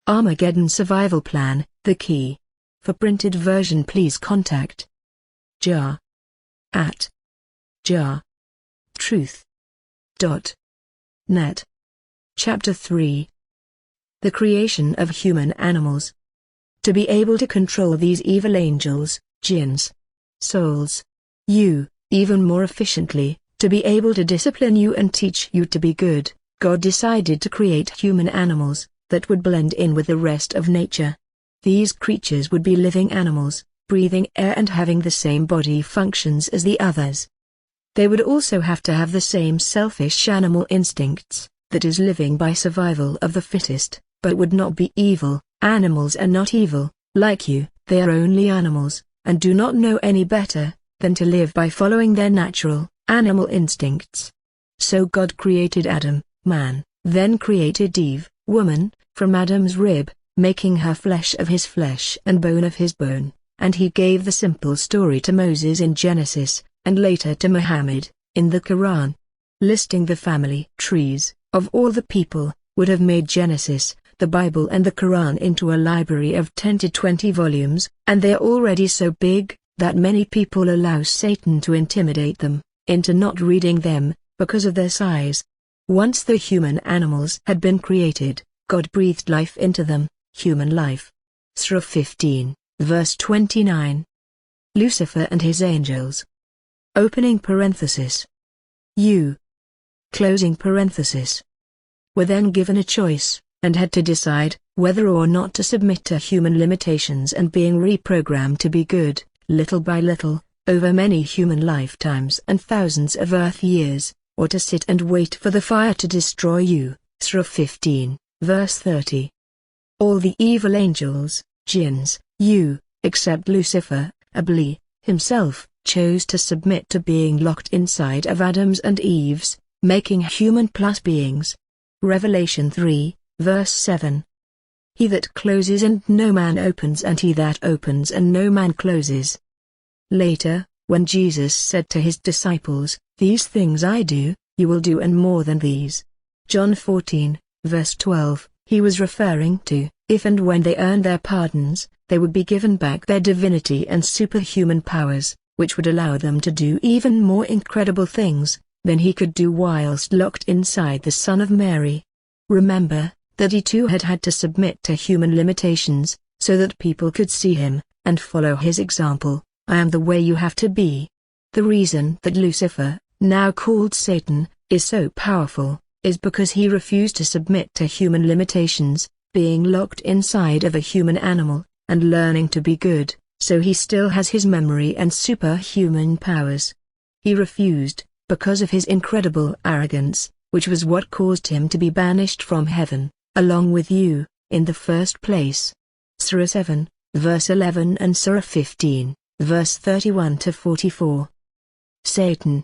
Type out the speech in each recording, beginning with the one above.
Armageddon Survival Plan, the key. For printed version please contact jar at jar.truth.net. Chapter 3. The creation of human animals. To be able to control these evil angels, jinns, souls, you, even more efficiently, to be able to discipline you and teach you to be good, God decided to create human animals that would blend in with the rest of nature. These creatures would be living animals, breathing air and having the same body functions as the others. They would also have to have the same selfish animal instincts, that is living by survival of the fittest, but would not be evil. Animals are not evil, like you, they are only animals, and do not know any better than to live by following their natural, animal instincts. So God created Adam, man, then created Eve, woman, from Adam's rib, making her flesh of his flesh and bone of his bone, and he gave the simple story to Moses in Genesis, and later to Mohammed, in the Koran. Listing the family trees of all the people, would have made Genesis, the Bible and the Koran into a library of 10 to 20 volumes, and they are already so big, that many people allow Satan to intimidate them, into not reading them, because of their size. Once the human animals had been created, God breathed life into them, human life. Surah 15, verse 29. Lucifer and his angels. Opening parenthesis. You. Closing parenthesis. Were then given a choice, and had to decide whether or not to submit to human limitations and being reprogrammed to be good, little by little, over many human lifetimes and thousands of earth years, or to sit and wait for the fire to destroy you. Surah 15, verse 30. All the evil angels, jinns, you, except Lucifer, himself, chose to submit to being locked inside of Adam's and Eve's, making human plus beings. Revelation 3, verse 7. He that closes and no man opens, and he that opens and no man closes. Later, when Jesus said to his disciples, "These things I do, you will do and more than these." John 14, verse 12, he was referring to, if and when they earned their pardons, they would be given back their divinity and superhuman powers, which would allow them to do even more incredible things than he could do whilst locked inside the Son of Mary. Remember, that he too had to submit to human limitations, so that people could see him, and follow his example. I am the way you have to be. The reason that Lucifer, now called Satan, is so powerful, is because he refused to submit to human limitations, being locked inside of a human animal, and learning to be good, so he still has his memory and superhuman powers. He refused, because of his incredible arrogance, which was what caused him to be banished from heaven, along with you, in the first place. Surah 7, verse 11 and Surah 15, verse 31 to 44. Satan,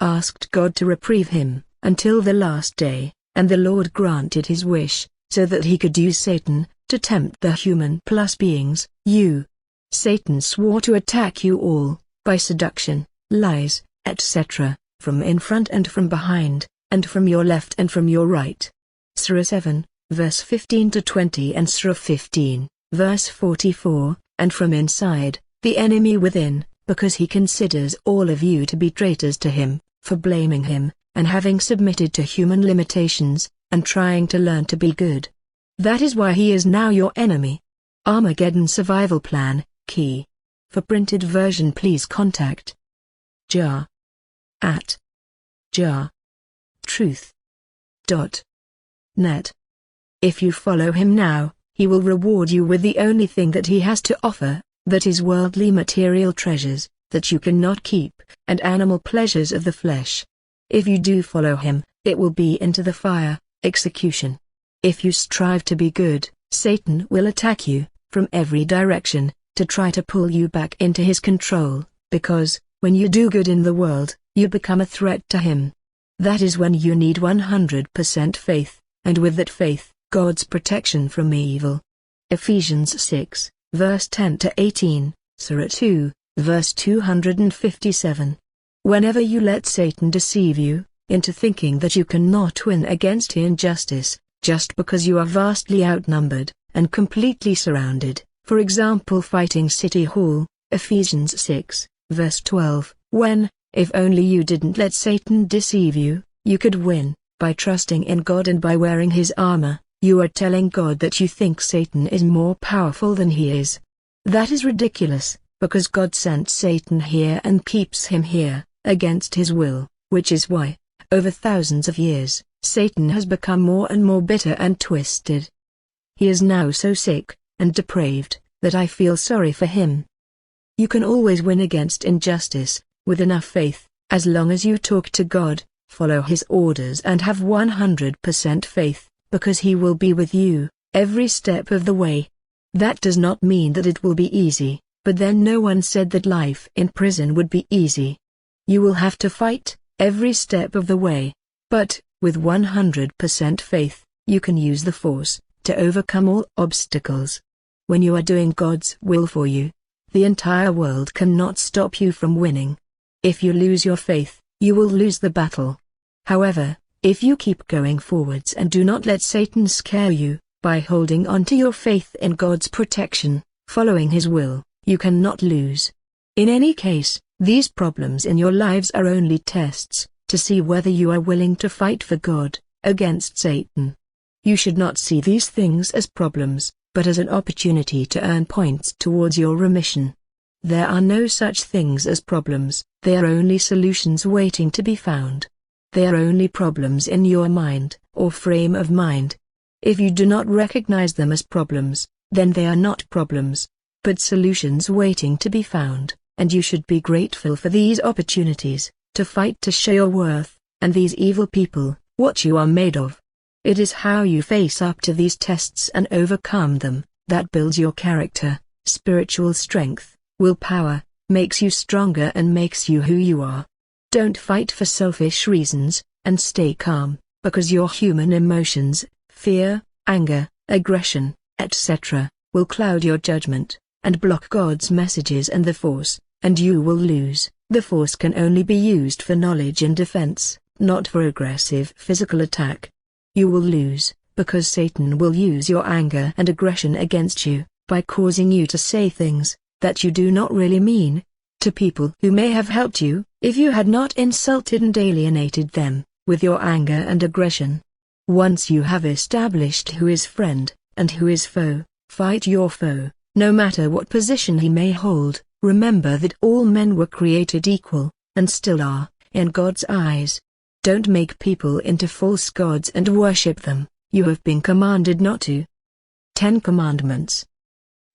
asked God to reprieve him, until the last day, and the Lord granted his wish, so that he could use Satan, to tempt the human plus beings, you. Satan swore to attack you all, by seduction, lies, etc., from in front and from behind, and from your left and from your right. Surah 7, verse 15 to 20 and Surah 15, verse 44, and from inside, the enemy within, because he considers all of you to be traitors to him, for blaming him, and having submitted to human limitations, and trying to learn to be good. That is why he is now your enemy. Armageddon Survival Plan, key. For printed version please contact jar at jar.truth.net. If you follow him now, he will reward you with the only thing that he has to offer, that is worldly material treasures, that you cannot keep, and animal pleasures of the flesh. If you do follow him, it will be into the fire, execution. If you strive to be good, Satan will attack you, from every direction, to try to pull you back into his control, because, when you do good in the world, you become a threat to him. That is when you need 100% faith, and with that faith, God's protection from evil. Ephesians 6, verse 10 to 18, Surah 2, verse 257. Whenever you let Satan deceive you, into thinking that you cannot win against injustice, just because you are vastly outnumbered, and completely surrounded, for example fighting City Hall, Ephesians 6, verse 12, when, if only you didn't let Satan deceive you, you could win, by trusting in God and by wearing his armor. You are telling God that you think Satan is more powerful than he is. That is ridiculous, because God sent Satan here and keeps him here, against his will, which is why, over thousands of years, Satan has become more and more bitter and twisted. He is now so sick, and depraved, that I feel sorry for him. You can always win against injustice, with enough faith, as long as you talk to God, follow his orders and have 100% faith, because he will be with you, every step of the way. That does not mean that it will be easy, but then no one said that life in prison would be easy. You will have to fight, every step of the way. But, with 100% faith, you can use the force, to overcome all obstacles. When you are doing God's will for you, the entire world cannot stop you from winning. If you lose your faith, you will lose the battle. However, if you keep going forwards and do not let Satan scare you, by holding on to your faith in God's protection, following his will, you cannot lose. In any case, these problems in your lives are only tests, to see whether you are willing to fight for God, against Satan. You should not see these things as problems, but as an opportunity to earn points towards your remission. There are no such things as problems, they are only solutions waiting to be found. They are only problems in your mind, or frame of mind. If you do not recognize them as problems, then they are not problems, but solutions waiting to be found, and you should be grateful for these opportunities, to fight to show your worth, and these evil people, what you are made of. It is how you face up to these tests and overcome them, that builds your character, spiritual strength, willpower, makes you stronger and makes you who you are. Don't fight for selfish reasons, and stay calm, because your human emotions, fear, anger, aggression, etc., will cloud your judgment, and block God's messages and the force, and you will lose. The force can only be used for knowledge and defense, not for aggressive physical attack. You will lose, because Satan will use your anger and aggression against you, by causing you to say things that you do not really mean, to people who may have helped you, if you had not insulted and alienated them, with your anger and aggression. Once you have established who is friend, and who is foe, fight your foe, no matter what position he may hold. Remember that all men were created equal, and still are, in God's eyes. Don't make people into false gods and worship them, you have been commanded not to. 10 Commandments.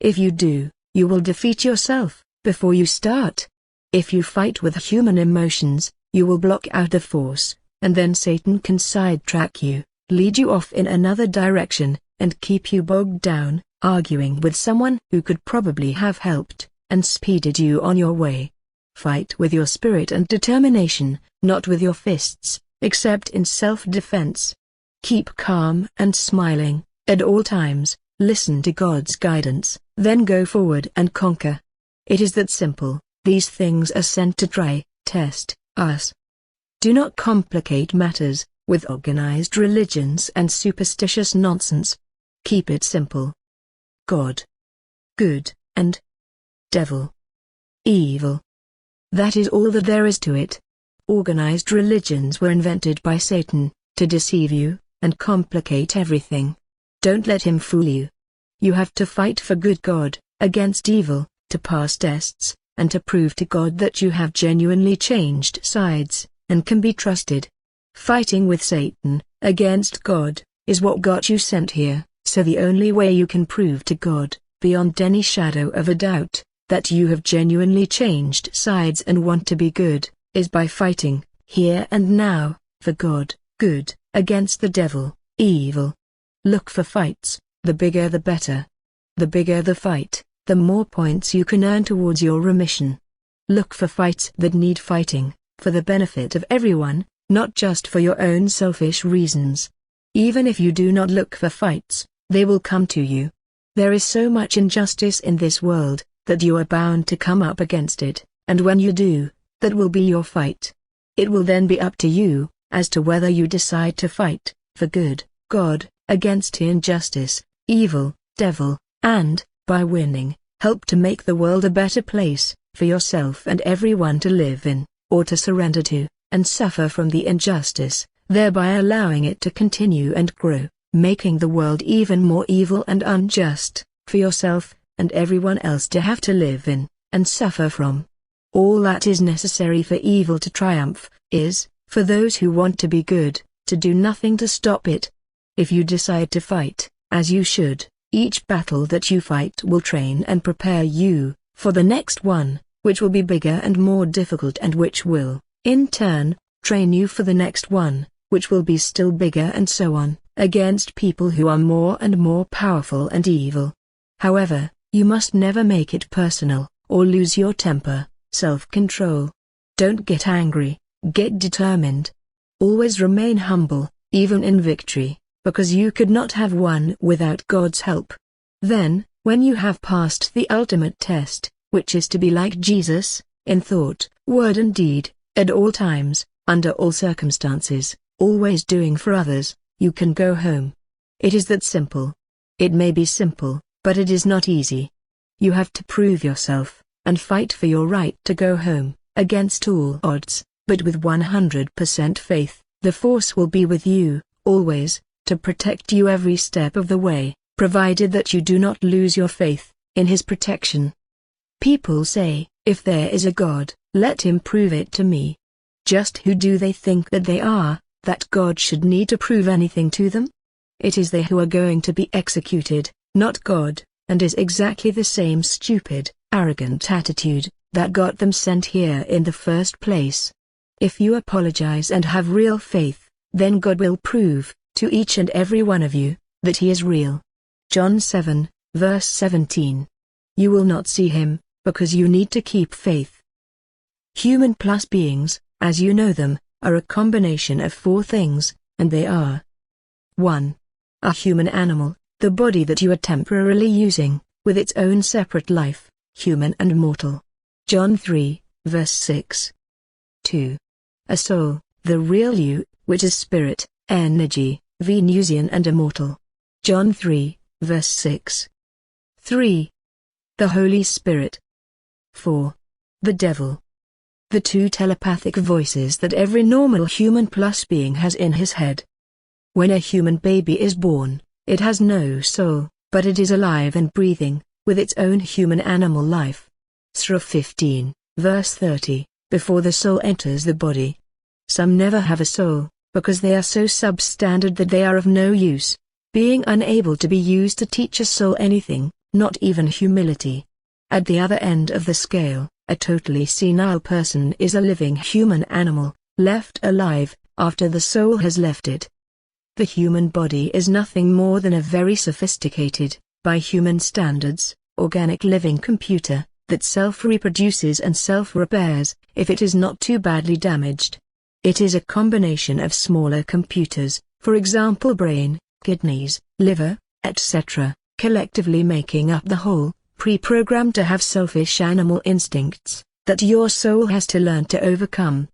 If you do, you will defeat yourself, before you start. If you fight with human emotions, you will block out the force, and then Satan can sidetrack you, lead you off in another direction, and keep you bogged down, arguing with someone who could probably have helped, and speeded you on your way. Fight with your spirit and determination, not with your fists, except in self-defense. Keep calm and smiling, at all times, listen to God's guidance, then go forward and conquer. It is that simple. These things are sent to try, test, us. Do not complicate matters, with organized religions and superstitious nonsense. Keep it simple. God. Good, and devil. Evil. That is all that there is to it. Organized religions were invented by Satan, to deceive you, and complicate everything. Don't let him fool you. You have to fight for good God, against evil, to pass tests, and to prove to God that you have genuinely changed sides, and can be trusted. Fighting with Satan, against God, is what got you sent here, so the only way you can prove to God, beyond any shadow of a doubt, that you have genuinely changed sides and want to be good, is by fighting, here and now, for God, good, against the devil, evil. Look for fights, the bigger the better. The bigger the fight, the more points you can earn towards your remission. Look for fights that need fighting, for the benefit of everyone, not just for your own selfish reasons. Even if you do not look for fights, they will come to you. There is so much injustice in this world, that you are bound to come up against it, and when you do, that will be your fight. It will then be up to you, as to whether you decide to fight, for good, God, against injustice, evil, devil, and, by winning, help to make the world a better place, for yourself and everyone to live in, or to surrender to, and suffer from the injustice, thereby allowing it to continue and grow, making the world even more evil and unjust, for yourself, and everyone else to have to live in, and suffer from. All that is necessary for evil to triumph, is, for those who want to be good, to do nothing to stop it. If you decide to fight, as you should, each battle that you fight will train and prepare you, for the next one, which will be bigger and more difficult and which will, in turn, train you for the next one, which will be still bigger and so on, against people who are more and more powerful and evil. However, you must never make it personal, or lose your temper, self-control. Don't get angry, get determined. Always remain humble, even in victory, because you could not have won without God's help. Then, when you have passed the ultimate test, which is to be like Jesus, in thought, word and deed, at all times, under all circumstances, always doing for others, you can go home. It is that simple. It may be simple, but it is not easy. You have to prove yourself, and fight for your right to go home, against all odds, but with 100% faith. The force will be with you, always, to protect you every step of the way, provided that you do not lose your faith in His protection. People say, if there is a God, let Him prove it to me. Just who do they think that they are, that God should need to prove anything to them? It is they who are going to be executed, not God, and is exactly the same stupid, arrogant attitude that got them sent here in the first place. If you apologize and have real faith, then God will prove, to each and every one of you, that He is real. John 7, verse 17. You will not see Him, because you need to keep faith. Human plus beings, as you know them, are a combination of 4 things, and they are: 1. A human animal, the body that you are temporarily using, with its own separate life, human and mortal. John 3, verse 6. 2. A soul, the real you, which is spirit, energy, Venusian and immortal. John 3, verse 6. 3. The Holy Spirit. 4. The devil. The 2 telepathic voices that every normal human plus being has in his head. When a human baby is born, it has no soul, but it is alive and breathing, with its own human animal life. Surah 15, verse 30, before the soul enters the body. Some never have a soul, because they are so substandard that they are of no use, being unable to be used to teach a soul anything, not even humility. At the other end of the scale, a totally senile person is a living human animal, left alive, after the soul has left it. The human body is nothing more than a very sophisticated, by human standards, organic living computer, that self-reproduces and self-repairs, if it is not too badly damaged. It is a combination of smaller computers, for example brain, kidneys, liver, etc., collectively making up the whole, pre-programmed to have selfish animal instincts, that your soul has to learn to overcome.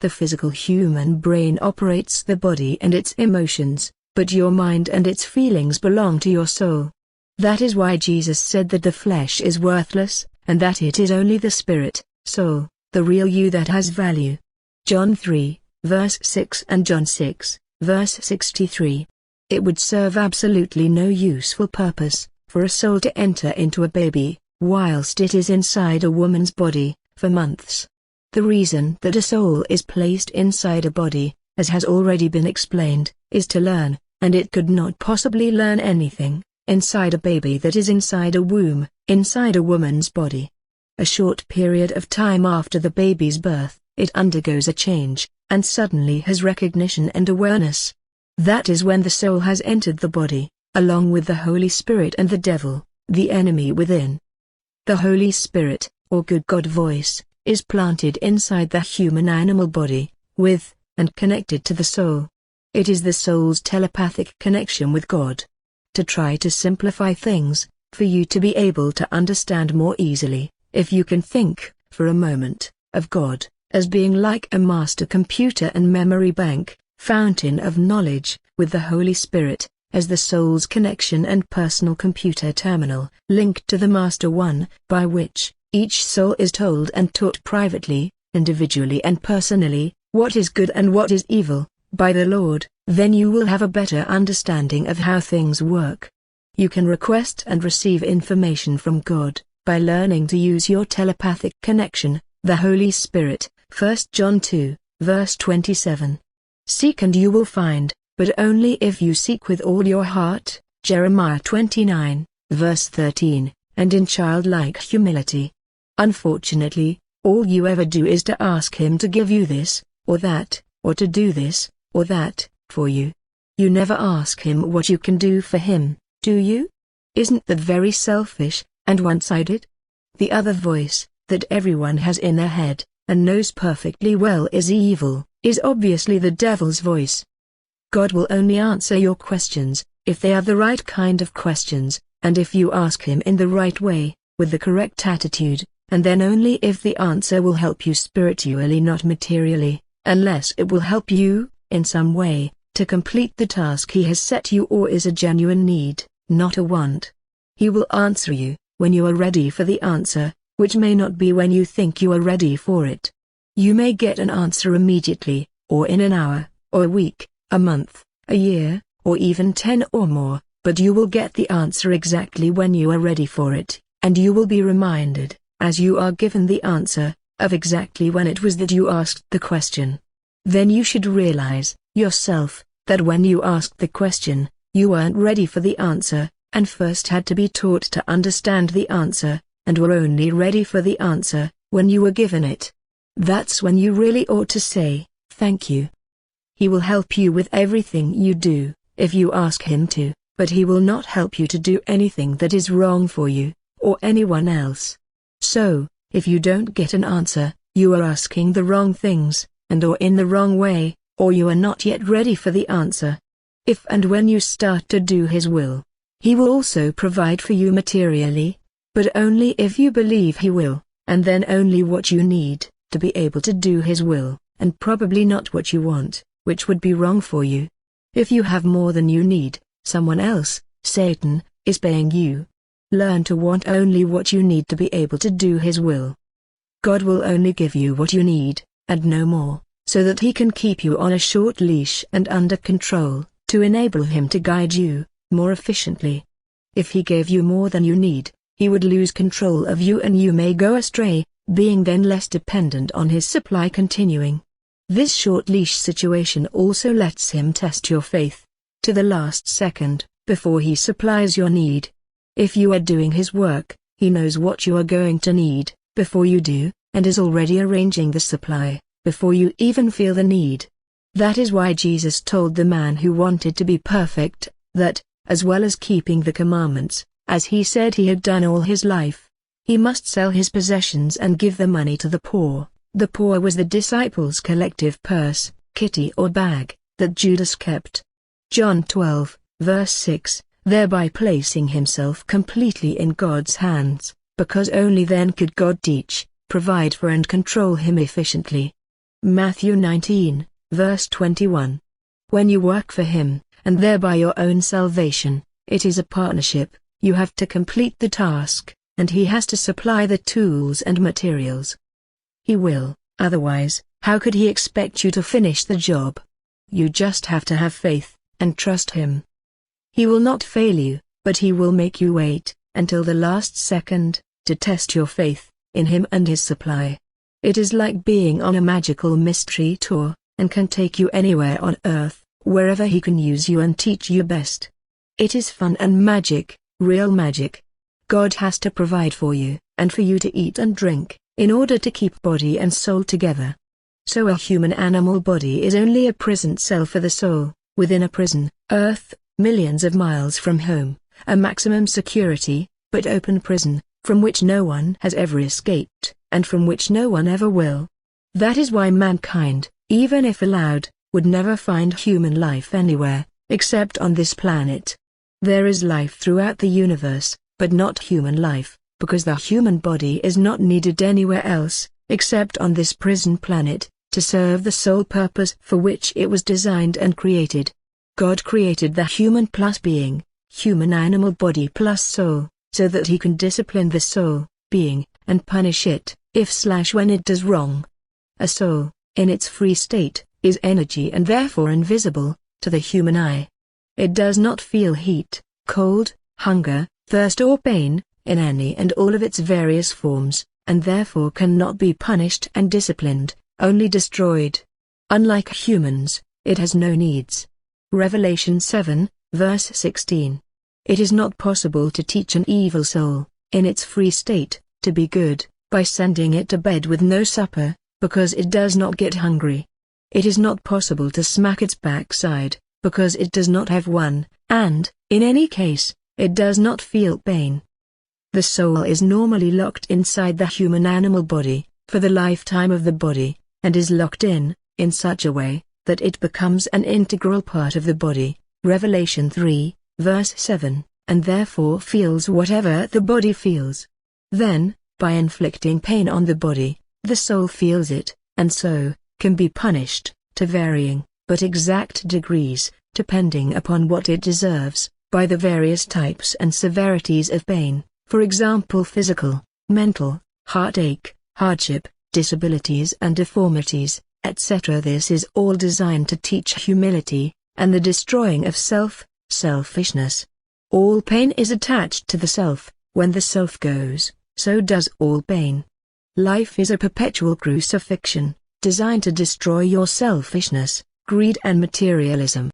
The physical human brain operates the body and its emotions, but your mind and its feelings belong to your soul. That is why Jesus said that the flesh is worthless, and that it is only the spirit, soul, the real you that has value. John 3, verse 6 and John 6, verse 63. It would serve absolutely no useful purpose, for a soul to enter into a baby, whilst it is inside a woman's body, for months. The reason that a soul is placed inside a body, as has already been explained, is to learn, and it could not possibly learn anything, inside a baby that is inside a womb, inside a woman's body. A short period of time after the baby's birth, it undergoes a change, and suddenly has recognition and awareness. That is when the soul has entered the body, along with the Holy Spirit and the devil, the enemy within. The Holy Spirit, or good God voice, is planted inside the human animal body, with, and connected to the soul. It is the soul's telepathic connection with God. To try to simplify things, for you to be able to understand more easily, if you can think, for a moment, of God, as being like a master computer and memory bank, fountain of knowledge, with the Holy Spirit, as the soul's connection and personal computer terminal linked to the Master One, by which each soul is told and taught privately, individually and personally, what is good and what is evil, by the Lord. Then you will have a better understanding of how things work. You can request and receive information from God by learning to use your telepathic connection, the Holy Spirit. 1 John 2, verse 27. Seek and you will find, but only if you seek with all your heart. Jeremiah 29, verse 13, and in childlike humility. Unfortunately, all you ever do is to ask Him to give you this, or that, or to do this, or that, for you. You never ask Him what you can do for Him, do you? Isn't that very selfish, and one-sided? The other voice, that everyone has in their head, and knows perfectly well is evil, is obviously the devil's voice. God will only answer your questions, if they are the right kind of questions, and if you ask Him in the right way, with the correct attitude, and then only if the answer will help you spiritually, not materially, unless it will help you, in some way, to complete the task He has set you or is a genuine need, not a want. He will answer you, when you are ready for the answer, which may not be when you think you are ready for it. You may get an answer immediately, or in an hour, or a week, a month, a year, or even 10 or more, but you will get the answer exactly when you are ready for it, and you will be reminded, as you are given the answer, of exactly when it was that you asked the question. Then you should realize, yourself, that when you asked the question, you weren't ready for the answer, and first had to be taught to understand the answer, and were only ready for the answer, when you were given it. That's when you really ought to say, thank you. He will help you with everything you do, if you ask Him to, but He will not help you to do anything that is wrong for you, or anyone else. So, if you don't get an answer, you are asking the wrong things, and or in the wrong way, or you are not yet ready for the answer. If and when you start to do His will, He will also provide for you materially, but only if you believe He will, and then only what you need, to be able to do His will, and probably not what you want, which would be wrong for you. If you have more than you need, someone else, Satan, is paying you. Learn to want only what you need to be able to do His will. God will only give you what you need, and no more, so that He can keep you on a short leash and under control, to enable Him to guide you more efficiently. If He gave you more than you need, He would lose control of you and you may go astray, being then less dependent on His supply continuing. This short leash situation also lets Him test your faith, to the last second, before He supplies your need. If you are doing His work, He knows what you are going to need, before you do, and is already arranging the supply, before you even feel the need. That is why Jesus told the man who wanted to be perfect, that, as well as keeping the commandments, as he said he had done all his life, he must sell his possessions and give the money to the poor. The poor was the disciples' collective purse, kitty or bag, that Judas kept. John 12, verse 6, thereby placing himself completely in God's hands, because only then could God teach, provide for and control him efficiently. Matthew 19, verse 21. When you work for Him, and thereby your own salvation, it is a partnership. You have to complete the task, and He has to supply the tools and materials. He will, otherwise, how could He expect you to finish the job? You just have to have faith, and trust Him. He will not fail you, but He will make you wait, until the last second, to test your faith, in Him and His supply. It is like being on a magical mystery tour, and can take you anywhere on earth, wherever He can use you and teach you best. It is fun and magic, real magic. God has to provide for you, and for you to eat and drink, in order to keep body and soul together. So a human animal body is only a prison cell for the soul, within a prison, earth, millions of miles from home, a maximum security, but open prison, from which no one has ever escaped, and from which no one ever will. That is why mankind, even if allowed, would never find human life anywhere, except on this planet. There is life throughout the universe, but not human life, because the human body is not needed anywhere else, except on this prison planet, to serve the sole purpose for which it was designed and created. God created the human plus being, human animal body plus soul, so that he can discipline the soul, being, and punish it, if/when it does wrong. A soul, in its free state, is energy and therefore invisible to the human eye. It does not feel heat, cold, hunger, thirst or pain, in any and all of its various forms, and therefore cannot be punished and disciplined, only destroyed. Unlike humans, it has no needs. Revelation 7, verse 16. It is not possible to teach an evil soul, in its free state, to be good, by sending it to bed with no supper, because it does not get hungry. It is not possible to smack its backside, because it does not have one, and, in any case, it does not feel pain. The soul is normally locked inside the human animal body, for the lifetime of the body, and is locked in such a way, that it becomes an integral part of the body, Revelation 3, verse 7, and therefore feels whatever the body feels. Then, by inflicting pain on the body, the soul feels it, and so, can be punished, to varying, but exact degrees, depending upon what it deserves, by the various types and severities of pain, for example physical, mental, heartache, hardship, disabilities and deformities, etc. This is all designed to teach humility, and the destroying of selfishness. All pain is attached to the self. When the self goes, so does all pain. Life is a perpetual crucifixion, designed to destroy your selfishness, greed and materialism.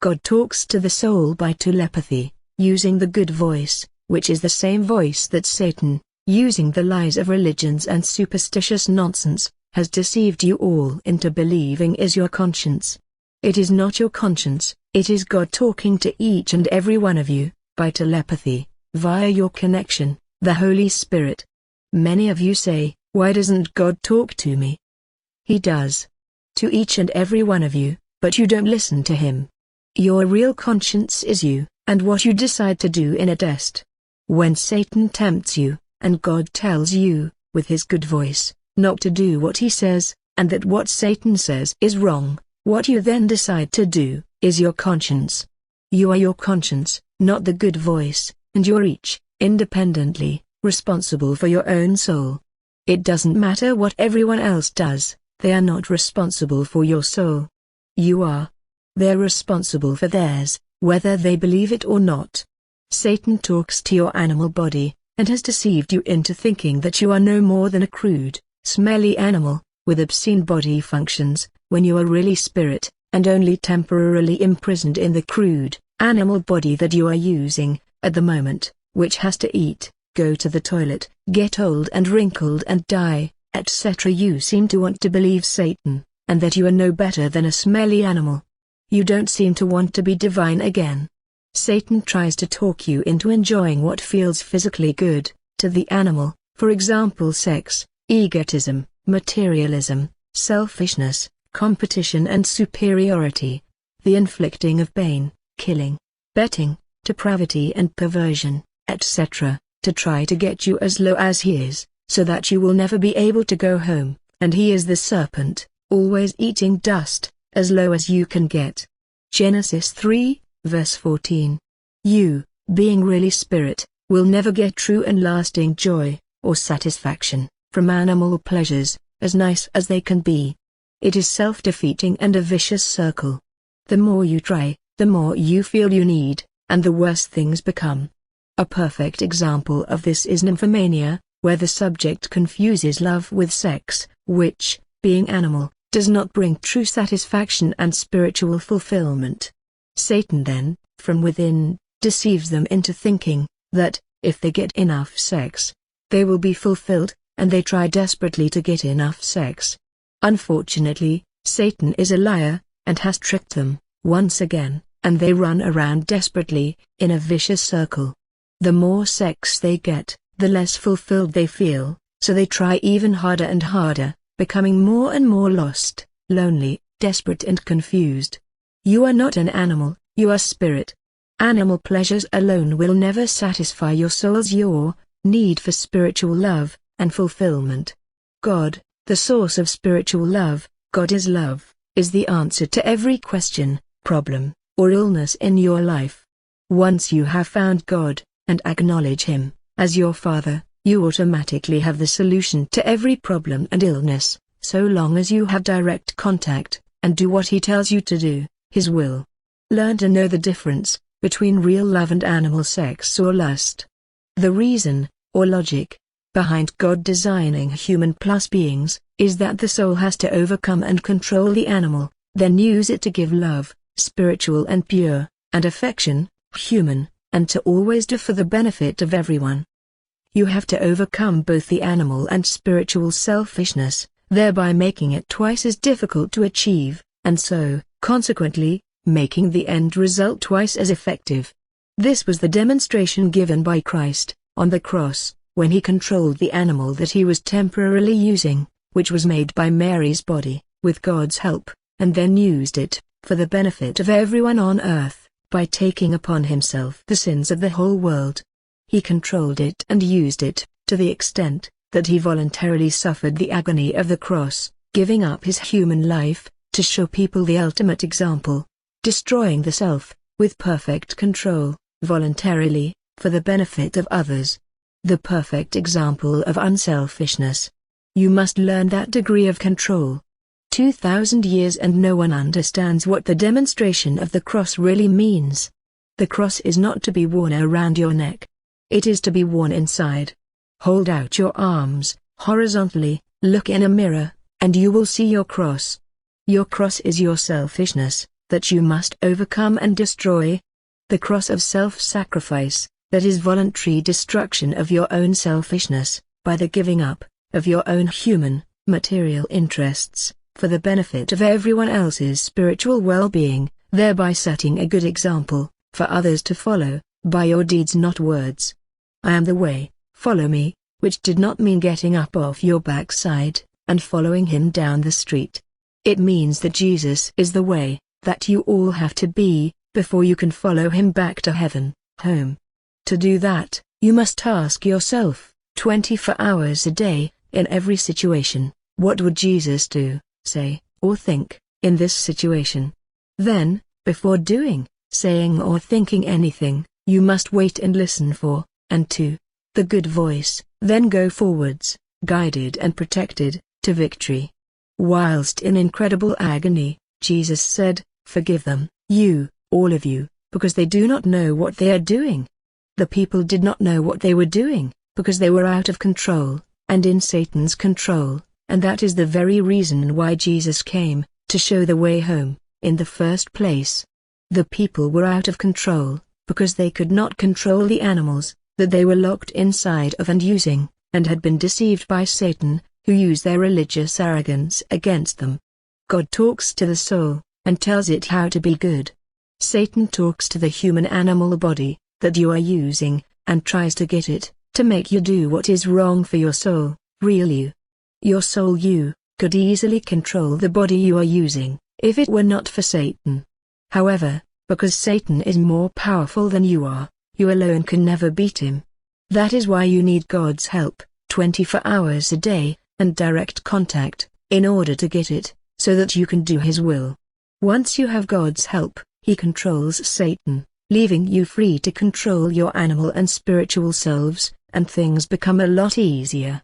God talks to the soul by telepathy, using the good voice, which is the same voice that Satan, using the lies of religions and superstitious nonsense, has deceived you all into believing is your conscience. It is not your conscience, it is God talking to each and every one of you, by telepathy, via your connection, the Holy Spirit. Many of you say, why doesn't God talk to me? He does. To each and every one of you, but you don't listen to him. Your real conscience is you, and what you decide to do in a test. When Satan tempts you, and God tells you, with his good voice, not to do what he says, and that what Satan says is wrong, what you then decide to do, is your conscience. You are your conscience, not the good voice, and you're each, independently, responsible for your own soul. It doesn't matter what everyone else does, they are not responsible for your soul. You are. They're responsible for theirs, whether they believe it or not. Satan talks to your animal body, and has deceived you into thinking that you are no more than a crude, smelly animal, with obscene body functions, when you are really spirit, and only temporarily imprisoned in the crude, animal body that you are using, at the moment, which has to eat, go to the toilet, get old and wrinkled and die, etc. You seem to want to believe Satan, and that you are no better than a smelly animal. You don't seem to want to be divine again. Satan tries to talk you into enjoying what feels physically good, to the animal, for example sex, egotism, materialism, selfishness, competition and superiority, the inflicting of pain, killing, betting, depravity and perversion, etc., to try to get you as low as he is, so that you will never be able to go home, and he is the serpent, always eating dust, as low as you can get. Genesis 3, verse 14. You, being really spirit, will never get true and lasting joy, or satisfaction, from animal pleasures, as nice as they can be. It is self-defeating and a vicious circle. The more you try, the more you feel you need, and the worse things become. A perfect example of this is nymphomania, where the subject confuses love with sex, which, being animal, does not bring true satisfaction and spiritual fulfillment. Satan then, from within, deceives them into thinking that, if they get enough sex, they will be fulfilled, and they try desperately to get enough sex. Unfortunately, Satan is a liar, and has tricked them, once again, and they run around desperately, in a vicious circle. The more sex they get, the less fulfilled they feel, so they try even harder and harder, becoming more and more lost, lonely, desperate and confused. You are not an animal, you are spirit. Animal pleasures alone will never satisfy your soul's need for spiritual love and fulfillment. God, the source of spiritual love, God is love, is the answer to every question, problem, or illness in your life. Once you have found God, and acknowledge Him as your Father, you automatically have the solution to every problem and illness, so long as you have direct contact, and do what He tells you to do, His will. Learn to know the difference between real love and animal sex or lust. The reason, or logic, behind God designing human plus beings, is that the soul has to overcome and control the animal, then use it to give love, spiritual and pure, and affection, human, and to always do for the benefit of everyone. You have to overcome both the animal and spiritual selfishness, thereby making it twice as difficult to achieve, and so, consequently, making the end result twice as effective. This was the demonstration given by Christ, on the cross, when He controlled the animal that He was temporarily using, which was made by Mary's body, with God's help, and then used it, for the benefit of everyone on earth, by taking upon Himself the sins of the whole world. He controlled it and used it, to the extent that He voluntarily suffered the agony of the cross, giving up His human life, to show people the ultimate example, destroying the self, with perfect control, voluntarily, for the benefit of others. The perfect example of unselfishness. You must learn that degree of control. 2,000 years and no one understands what the demonstration of the cross really means. The cross is not to be worn around your neck. It is to be worn inside. Hold out your arms, horizontally, look in a mirror, and you will see your cross. Your cross is your selfishness, that you must overcome and destroy. The cross of self-sacrifice, that is voluntary destruction of your own selfishness, by the giving up of your own human, material interests, for the benefit of everyone else's spiritual well-being, thereby setting a good example, for others to follow, by your deeds not words. I am the way, follow me, which did not mean getting up off your backside, and following Him down the street. It means that Jesus is the way, that you all have to be, before you can follow Him back to heaven, home. To do that, you must ask yourself, 24 hours a day, in every situation, what would Jesus do, say, or think, in this situation? Then, before doing, saying or thinking anything, you must wait and listen for, and to, the good voice, then go forwards, guided and protected, to victory. Whilst in incredible agony, Jesus said, forgive them, all of you, because they do not know what they are doing. The people did not know what they were doing, because they were out of control, and in Satan's control, and that is the very reason why Jesus came, to show the way home, in the first place. The people were out of control, because they could not control the animals, that they were locked inside of and using, and had been deceived by Satan, who used their religious arrogance against them. God talks to the soul, and tells it how to be good. Satan talks to the human animal body, that you are using, and tries to get it, to make you do what is wrong for your soul, real you. Your soul could easily control the body you are using, if it were not for Satan. However, because Satan is more powerful than you are, you alone can never beat him. That is why you need God's help, 24 hours a day, and direct contact, in order to get it, so that you can do His will. Once you have God's help, He controls Satan, leaving you free to control your animal and spiritual selves, and things become a lot easier.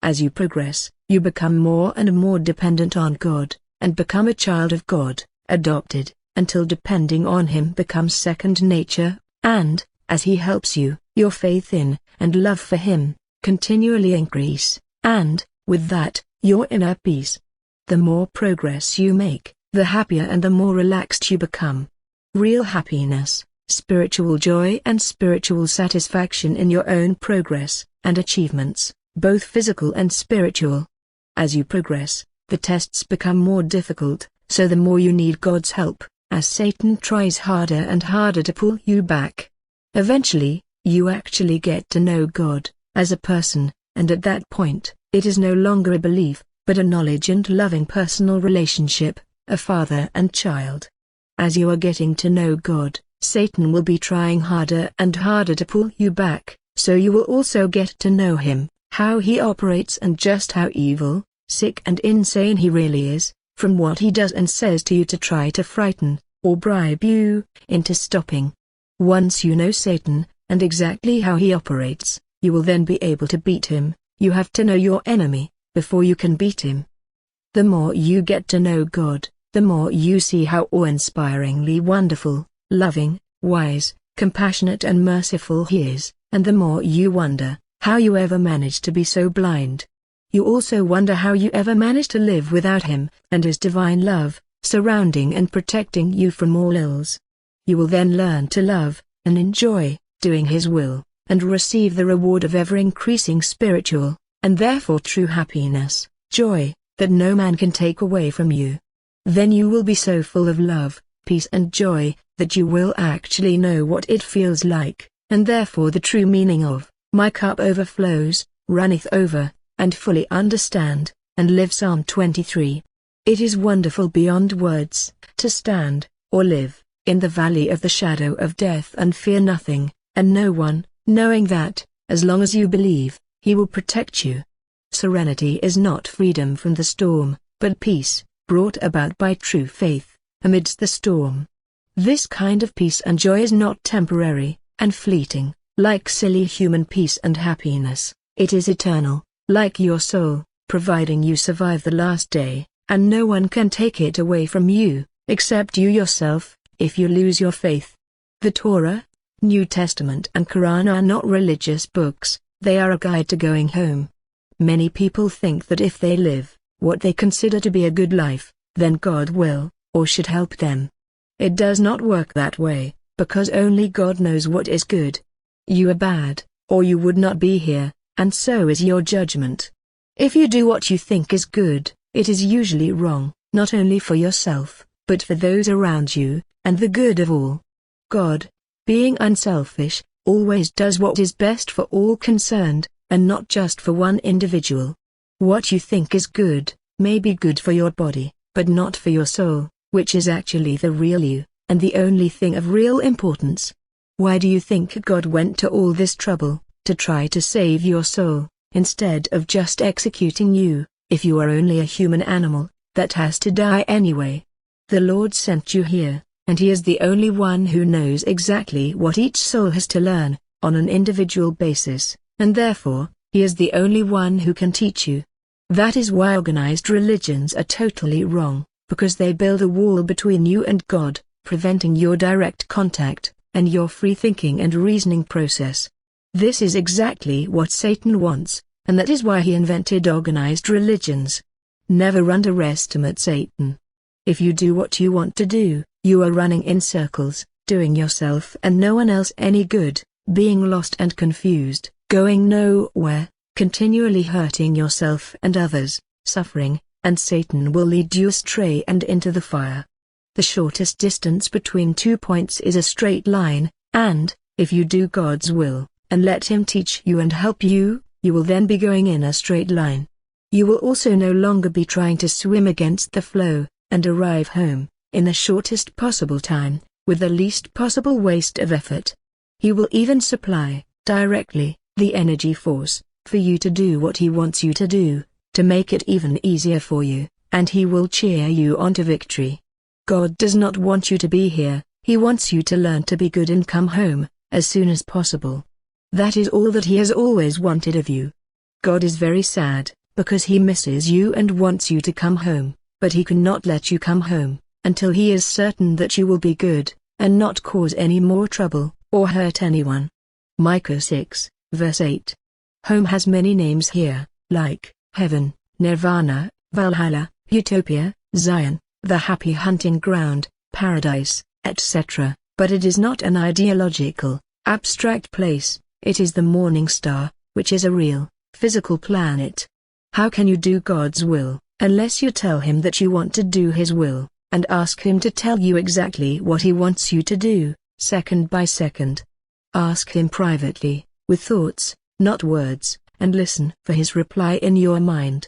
As you progress, you become more and more dependent on God, and become a child of God, adopted, until depending on Him becomes second nature, and, as He helps you, your faith in, and love for Him, continually increase, and, with that, your inner peace. The more progress you make, the happier and the more relaxed you become. Real happiness, spiritual joy and spiritual satisfaction in your own progress, and achievements, both physical and spiritual. As you progress, the tests become more difficult, so the more you need God's help, as Satan tries harder and harder to pull you back. Eventually, you actually get to know God, as a person, and at that point, it is no longer a belief, but a knowledge and loving personal relationship, a father and child. As you are getting to know God, Satan will be trying harder and harder to pull you back, so you will also get to know him, how he operates and just how evil, sick and insane he really is, from what he does and says to you to try to frighten, or bribe you into stopping. Once you know Satan, and exactly how he operates, you will then be able to beat him. You have to know your enemy, before you can beat him. The more you get to know God, the more you see how awe-inspiringly wonderful, loving, wise, compassionate and merciful he is, and the more you wonder, how you ever managed to be so blind. You also wonder how you ever managed to live without him, and his divine love, surrounding and protecting you from all ills. You will then learn to love, and enjoy, doing his will, and receive the reward of ever-increasing spiritual, and therefore true happiness, joy, that no man can take away from you. Then you will be so full of love, peace and joy, that you will actually know what it feels like, and therefore the true meaning of, my cup overflows, runneth over, and fully understand, and live Psalm 23. It is wonderful beyond words, to stand, or live, in the valley of the shadow of death and fear nothing, and no one, knowing that, as long as you believe, he will protect you. Serenity is not freedom from the storm, but peace, brought about by true faith, amidst the storm. This kind of peace and joy is not temporary, and fleeting, like silly human peace and happiness. It is eternal, like your soul, providing you survive the last day, and no one can take it away from you, except you yourself, if you lose your faith. The Torah, New Testament and Koran are not religious books, they are a guide to going home. Many people think that if they live what they consider to be a good life, then God will, or should help them. It does not work that way, because only God knows what is good. You are bad, or you would not be here, and so is your judgment. If you do what you think is good, it is usually wrong, not only for yourself, but for those around you, and the good of all. God, being unselfish, always does what is best for all concerned, and not just for one individual. What you think is good, may be good for your body, but not for your soul, which is actually the real you, and the only thing of real importance. Why do you think God went to all this trouble, to try to save your soul, instead of just executing you, if you are only a human animal, that has to die anyway? The Lord sent you here, and he is the only one who knows exactly what each soul has to learn, on an individual basis, and therefore, he is the only one who can teach you. That is why organized religions are totally wrong, because they build a wall between you and God, preventing your direct contact, and your free thinking and reasoning process. This is exactly what Satan wants, and that is why he invented organized religions. Never underestimate Satan. If you do what you want to do, you are running in circles, doing yourself and no one else any good, being lost and confused, going nowhere, continually hurting yourself and others, suffering, and Satan will lead you astray and into the fire. The shortest distance between 2 points is a straight line, and, if you do God's will, and let him teach you and help you, you will then be going in a straight line. You will also no longer be trying to swim against the flow, and arrive home, in the shortest possible time, with the least possible waste of effort. He will even supply, directly, the energy force, for you to do what he wants you to do, to make it even easier for you, and he will cheer you on to victory. God does not want you to be here, he wants you to learn to be good and come home, as soon as possible. That is all that he has always wanted of you. God is very sad, because he misses you and wants you to come home, but he cannot let you come home, until he is certain that you will be good, and not cause any more trouble, or hurt anyone. Micah 6, verse 8. Home has many names here, like, heaven, nirvana, Valhalla, utopia, Zion, the happy hunting ground, paradise, etc., but it is not an ideological, abstract place, it is the morning star, which is a real, physical planet. How can you do God's will, unless you tell him that you want to do his will, and ask him to tell you exactly what he wants you to do, second by second? Ask him privately, with thoughts, not words, and listen for his reply in your mind.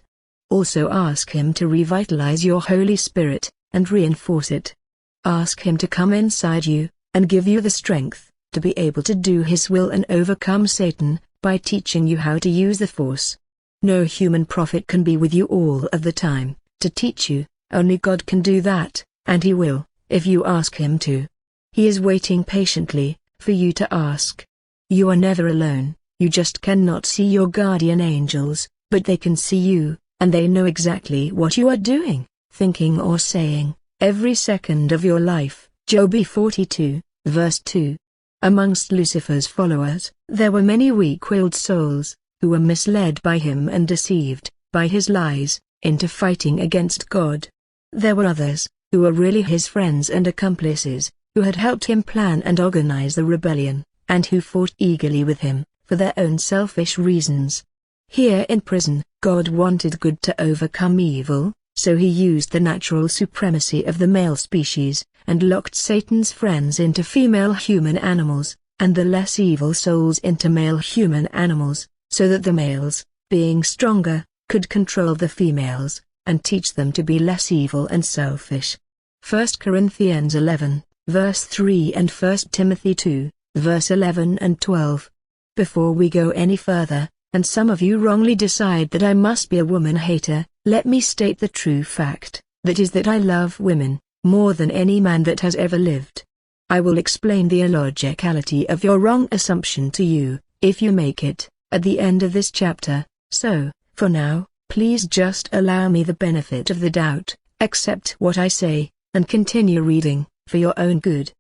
Also ask him to revitalize your Holy Spirit, and reinforce it. Ask him to come inside you, and give you the strength, to be able to do his will and overcome Satan, by teaching you how to use the force. No human prophet can be with you all of the time, to teach you, only God can do that, and he will, if you ask him to. He is waiting patiently for you to ask. You are never alone, you just cannot see your guardian angels, but they can see you, and they know exactly what you are doing, thinking or saying, every second of your life. Job 42, verse 2. Amongst Lucifer's followers, there were many weak-willed souls, who were misled by him and deceived, by his lies, into fighting against God. There were others, who were really his friends and accomplices, who had helped him plan and organize the rebellion, and who fought eagerly with him, for their own selfish reasons. Here in prison, God wanted good to overcome evil, so he used the natural supremacy of the male species, and locked Satan's friends into female human animals, and the less evil souls into male human animals, so that the males, being stronger, could control the females, and teach them to be less evil and selfish. 1 Corinthians 11, verse 3 and 1 Timothy 2, verse 11 and 12. Before we go any further, and some of you wrongly decide that I must be a woman-hater, let me state the true fact, that is that I love women, more than any man that has ever lived. I will explain the illogicality of your wrong assumption to you, if you make it, at the end of this chapter, so, for now, please just allow me the benefit of the doubt, accept what I say, and continue reading, for your own good.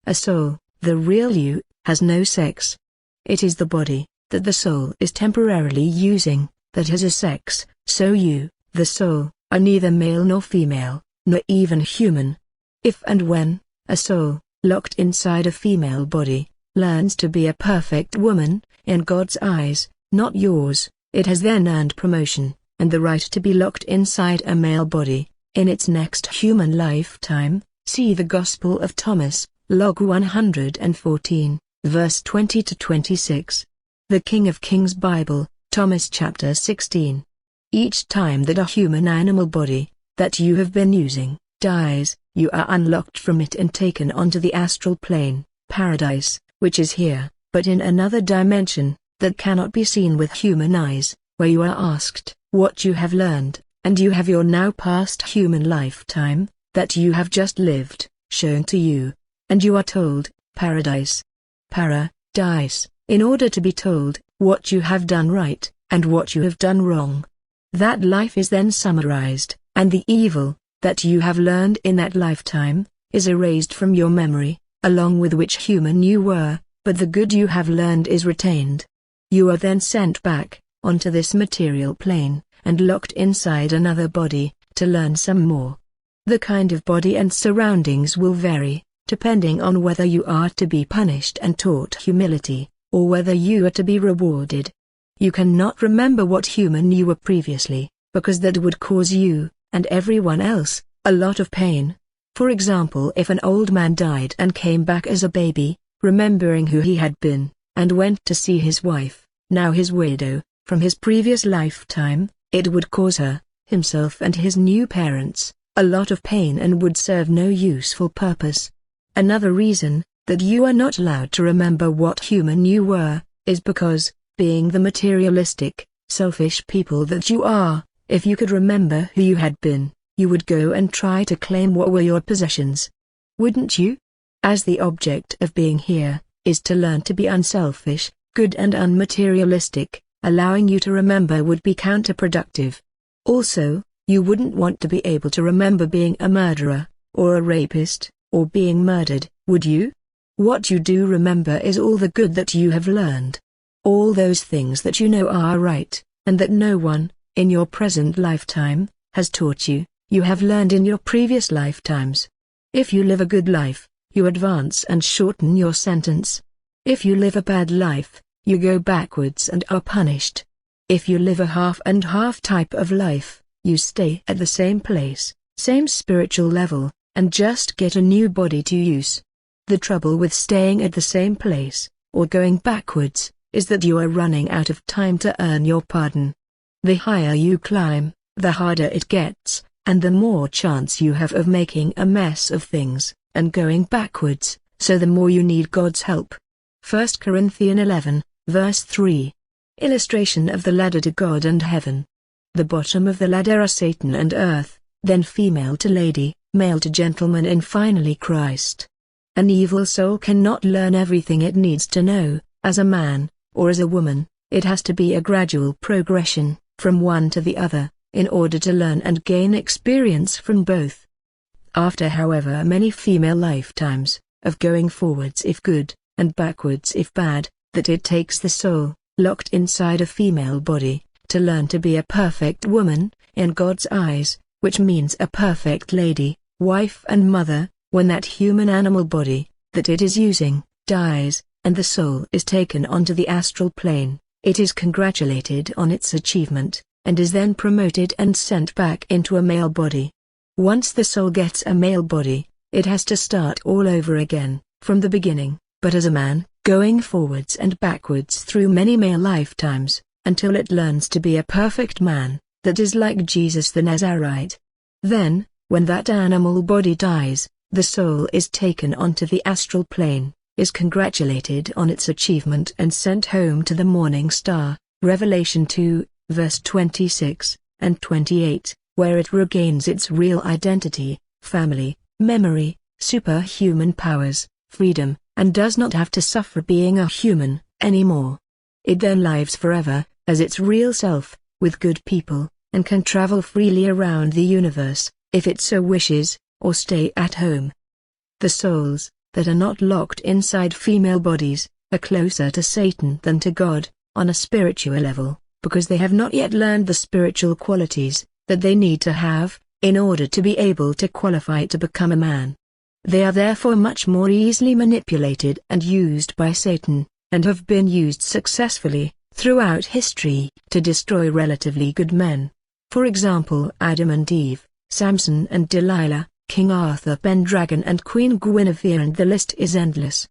A soul, the real you, has no sex. It is the body, that the soul is temporarily using, that has a sex, so you, the soul, are neither male nor female, nor even human. If and when, a soul, locked inside a female body, learns to be a perfect woman, in God's eyes, not yours, it has then earned promotion, and the right to be locked inside a male body, in its next human lifetime. See the Gospel of Thomas, log 114, verse 20-26. The King of Kings Bible, Thomas chapter 16. Each time that a human animal body, that you have been using, dies, you are unlocked from it and taken onto the astral plane, paradise, which is here, but in another dimension, that cannot be seen with human eyes, where you are asked, what you have learned, and you have your now past human lifetime, that you have just lived, shown to you, and you are told, paradise. Paradise, in order to be told, what you have done right, and what you have done wrong. That life is then summarized, and the evil, that you have learned in that lifetime, is erased from your memory, along with which human you were, but the good you have learned is retained. You are then sent back, onto this material plane, and locked inside another body, to learn some more. The kind of body and surroundings will vary, depending on whether you are to be punished and taught humility, or whether you are to be rewarded. You cannot remember what human you were previously, because that would cause you, and everyone else, a lot of pain. For example, if an old man died and came back as a baby, remembering who he had been, and went to see his wife, now his widow, from his previous lifetime, it would cause her, himself and his new parents, a lot of pain and would serve no useful purpose. Another reason, that you are not allowed to remember what human you were, is because, being the materialistic, selfish people that you are, if you could remember who you had been, you would go and try to claim what were your possessions. Wouldn't you? As the object of being here, is to learn to be unselfish, good and unmaterialistic, allowing you to remember would be counterproductive. Also, you wouldn't want to be able to remember being a murderer, or a rapist, or being murdered, would you? What you do remember is all the good that you have learned. All those things that you know are right, and that no one, in your present lifetime, has taught you, you have learned in your previous lifetimes. If you live a good life, you advance and shorten your sentence. If you live a bad life, you go backwards and are punished. If you live a half and half type of life, you stay at the same place, same spiritual level, and just get a new body to use. The trouble with staying at the same place, or going backwards, is that you are running out of time to earn your pardon. The higher you climb, the harder it gets, and the more chance you have of making a mess of things, and going backwards, so the more you need God's help. 1 Corinthians 11, verse 3. Illustration of the ladder to God and heaven. The bottom of the ladder are Satan and earth, then female to lady, male to gentleman in finally Christ. An evil soul cannot learn everything it needs to know, as a man, or as a woman. It has to be a gradual progression, from one to the other, in order to learn and gain experience from both. After however many female lifetimes, of going forwards if good, and backwards if bad, that it takes the soul, locked inside a female body, to learn to be a perfect woman, in God's eyes, which means a perfect lady, wife and mother, when that human animal body, that it is using, dies, and the soul is taken onto the astral plane, it is congratulated on its achievement, and is then promoted and sent back into a male body. Once the soul gets a male body, it has to start all over again, from the beginning, but as a man, going forwards and backwards through many male lifetimes, until it learns to be a perfect man, that is like Jesus the Nazarite. Then, when that animal body dies, the soul is taken onto the astral plane, is congratulated on its achievement and sent home to the morning star, Revelation 2, verse 26 and 28, where it regains its real identity, family, memory, superhuman powers, freedom, and does not have to suffer being a human anymore. It then lives forever, as its real self, with good people, and can travel freely around the universe, if it so wishes, or stay at home. The souls, that are not locked inside female bodies, are closer to Satan than to God, on a spiritual level, because they have not yet learned the spiritual qualities, that they need to have, in order to be able to qualify to become a man. They are therefore much more easily manipulated and used by Satan, and have been used successfully, throughout history, to destroy relatively good men. For example, Adam and Eve, Samson and Delilah, King Arthur, Pendragon and Queen Guinevere, and the list is endless.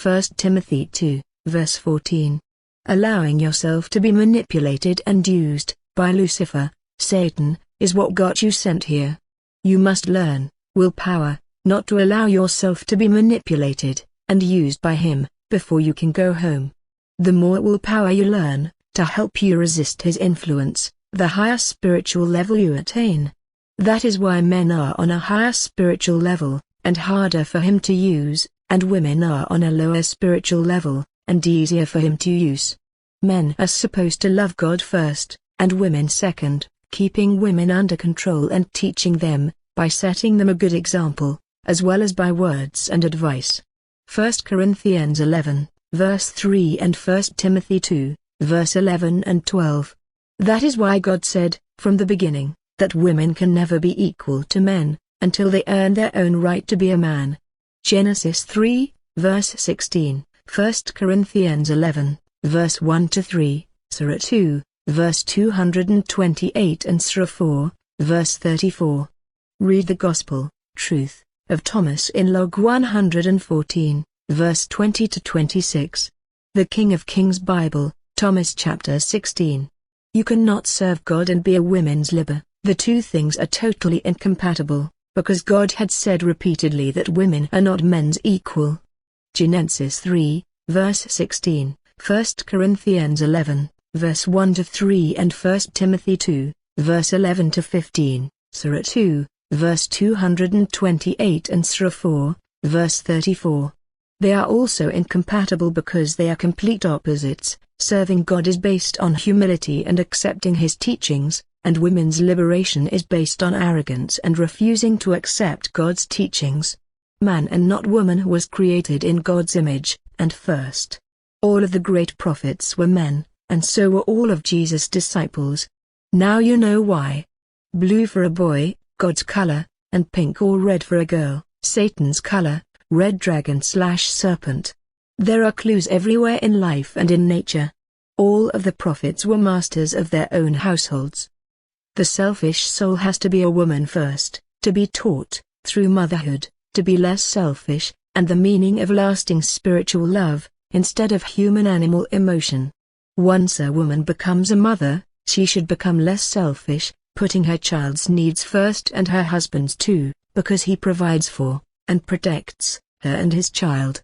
1 Timothy 2, verse 14. Allowing yourself to be manipulated and used, by Lucifer, Satan, is what got you sent here. You must learn, willpower, not to allow yourself to be manipulated, and used by him, before you can go home. The more willpower you learn, to help you resist his influence, the higher spiritual level you attain. That is why men are on a higher spiritual level, and harder for him to use, and women are on a lower spiritual level, and easier for him to use. Men are supposed to love God first, and women second, keeping women under control and teaching them, by setting them a good example, as well as by words and advice. 1 Corinthians 11, verse 3 and 1 Timothy 2, verse 11 and 12. That is why God said, from the beginning, that women can never be equal to men, until they earn their own right to be a man. Genesis 3, verse 16, 1 Corinthians 11, verse 1-3, Surah 2, verse 228 and Surah 4, verse 34. Read the Gospel, Truth, of Thomas in Log 114, verse 20-26. The King of Kings Bible, Thomas chapter 16. You cannot serve God and be a women's libber. The two things are totally incompatible, because God had said repeatedly that women are not men's equal. Genesis 3, verse 16, 1 Corinthians 11, verse 1-3 and 1 Timothy 2, verse 11-15, Surah 2, verse 228 and Surah 4, verse 34. They are also incompatible because they are complete opposites. Serving God is based on humility and accepting his teachings, and women's liberation is based on arrogance and refusing to accept God's teachings. Man and not woman was created in God's image, and first. All of the great prophets were men, and so were all of Jesus' disciples. Now you know why. Blue for a boy, God's color, and pink or red for a girl, Satan's color, red dragon/serpent. There are clues everywhere in life and in nature. All of the prophets were masters of their own households. The selfish soul has to be a woman first, to be taught, through motherhood, to be less selfish, and the meaning of lasting spiritual love, instead of human-animal emotion. Once a woman becomes a mother, she should become less selfish, putting her child's needs first and her husband's too, because he provides for, and protects, her and his child.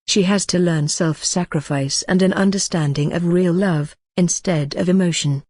She has to learn self-sacrifice and an understanding of real love, instead of emotion.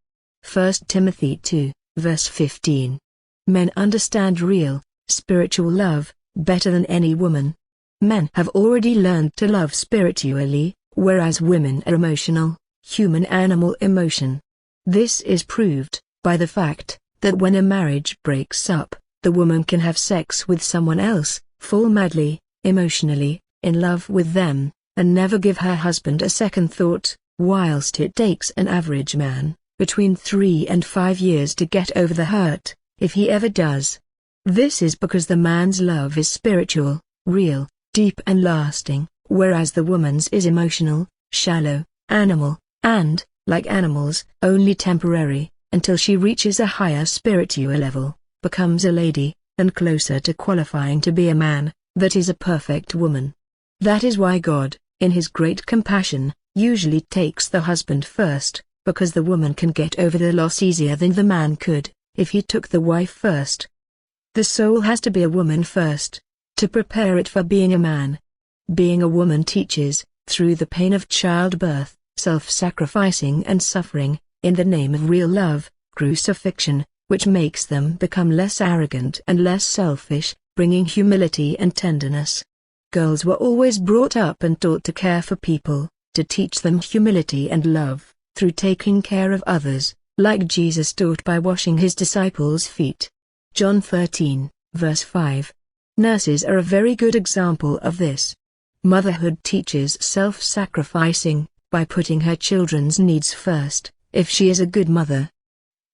1 Timothy 2, verse 15. Men understand real, spiritual love, better than any woman. Men have already learned to love spiritually, whereas women are emotional, human animal emotion. This is proved by the fact that when a marriage breaks up, the woman can have sex with someone else, fall madly, emotionally, in love with them, and never give her husband a second thought, whilst it takes an average man between 3 and 5 years to get over the hurt, if he ever does. This is because the man's love is spiritual, real, deep and lasting, whereas the woman's is emotional, shallow, animal, and, like animals, only temporary, until she reaches a higher spiritual level, becomes a lady, and closer to qualifying to be a man, that is a perfect woman. That is why God, in His great compassion, usually takes the husband first, because the woman can get over the loss easier than the man could, if he took the wife first. The soul has to be a woman first, to prepare it for being a man. Being a woman teaches, through the pain of childbirth, self-sacrificing and suffering, in the name of real love, crucifixion, which makes them become less arrogant and less selfish, bringing humility and tenderness. Girls were always brought up and taught to care for people, to teach them humility and love, through taking care of others, like Jesus taught by washing His disciples' feet. John 13, verse 5. Nurses are a very good example of this. Motherhood teaches self-sacrificing, by putting her children's needs first, if she is a good mother.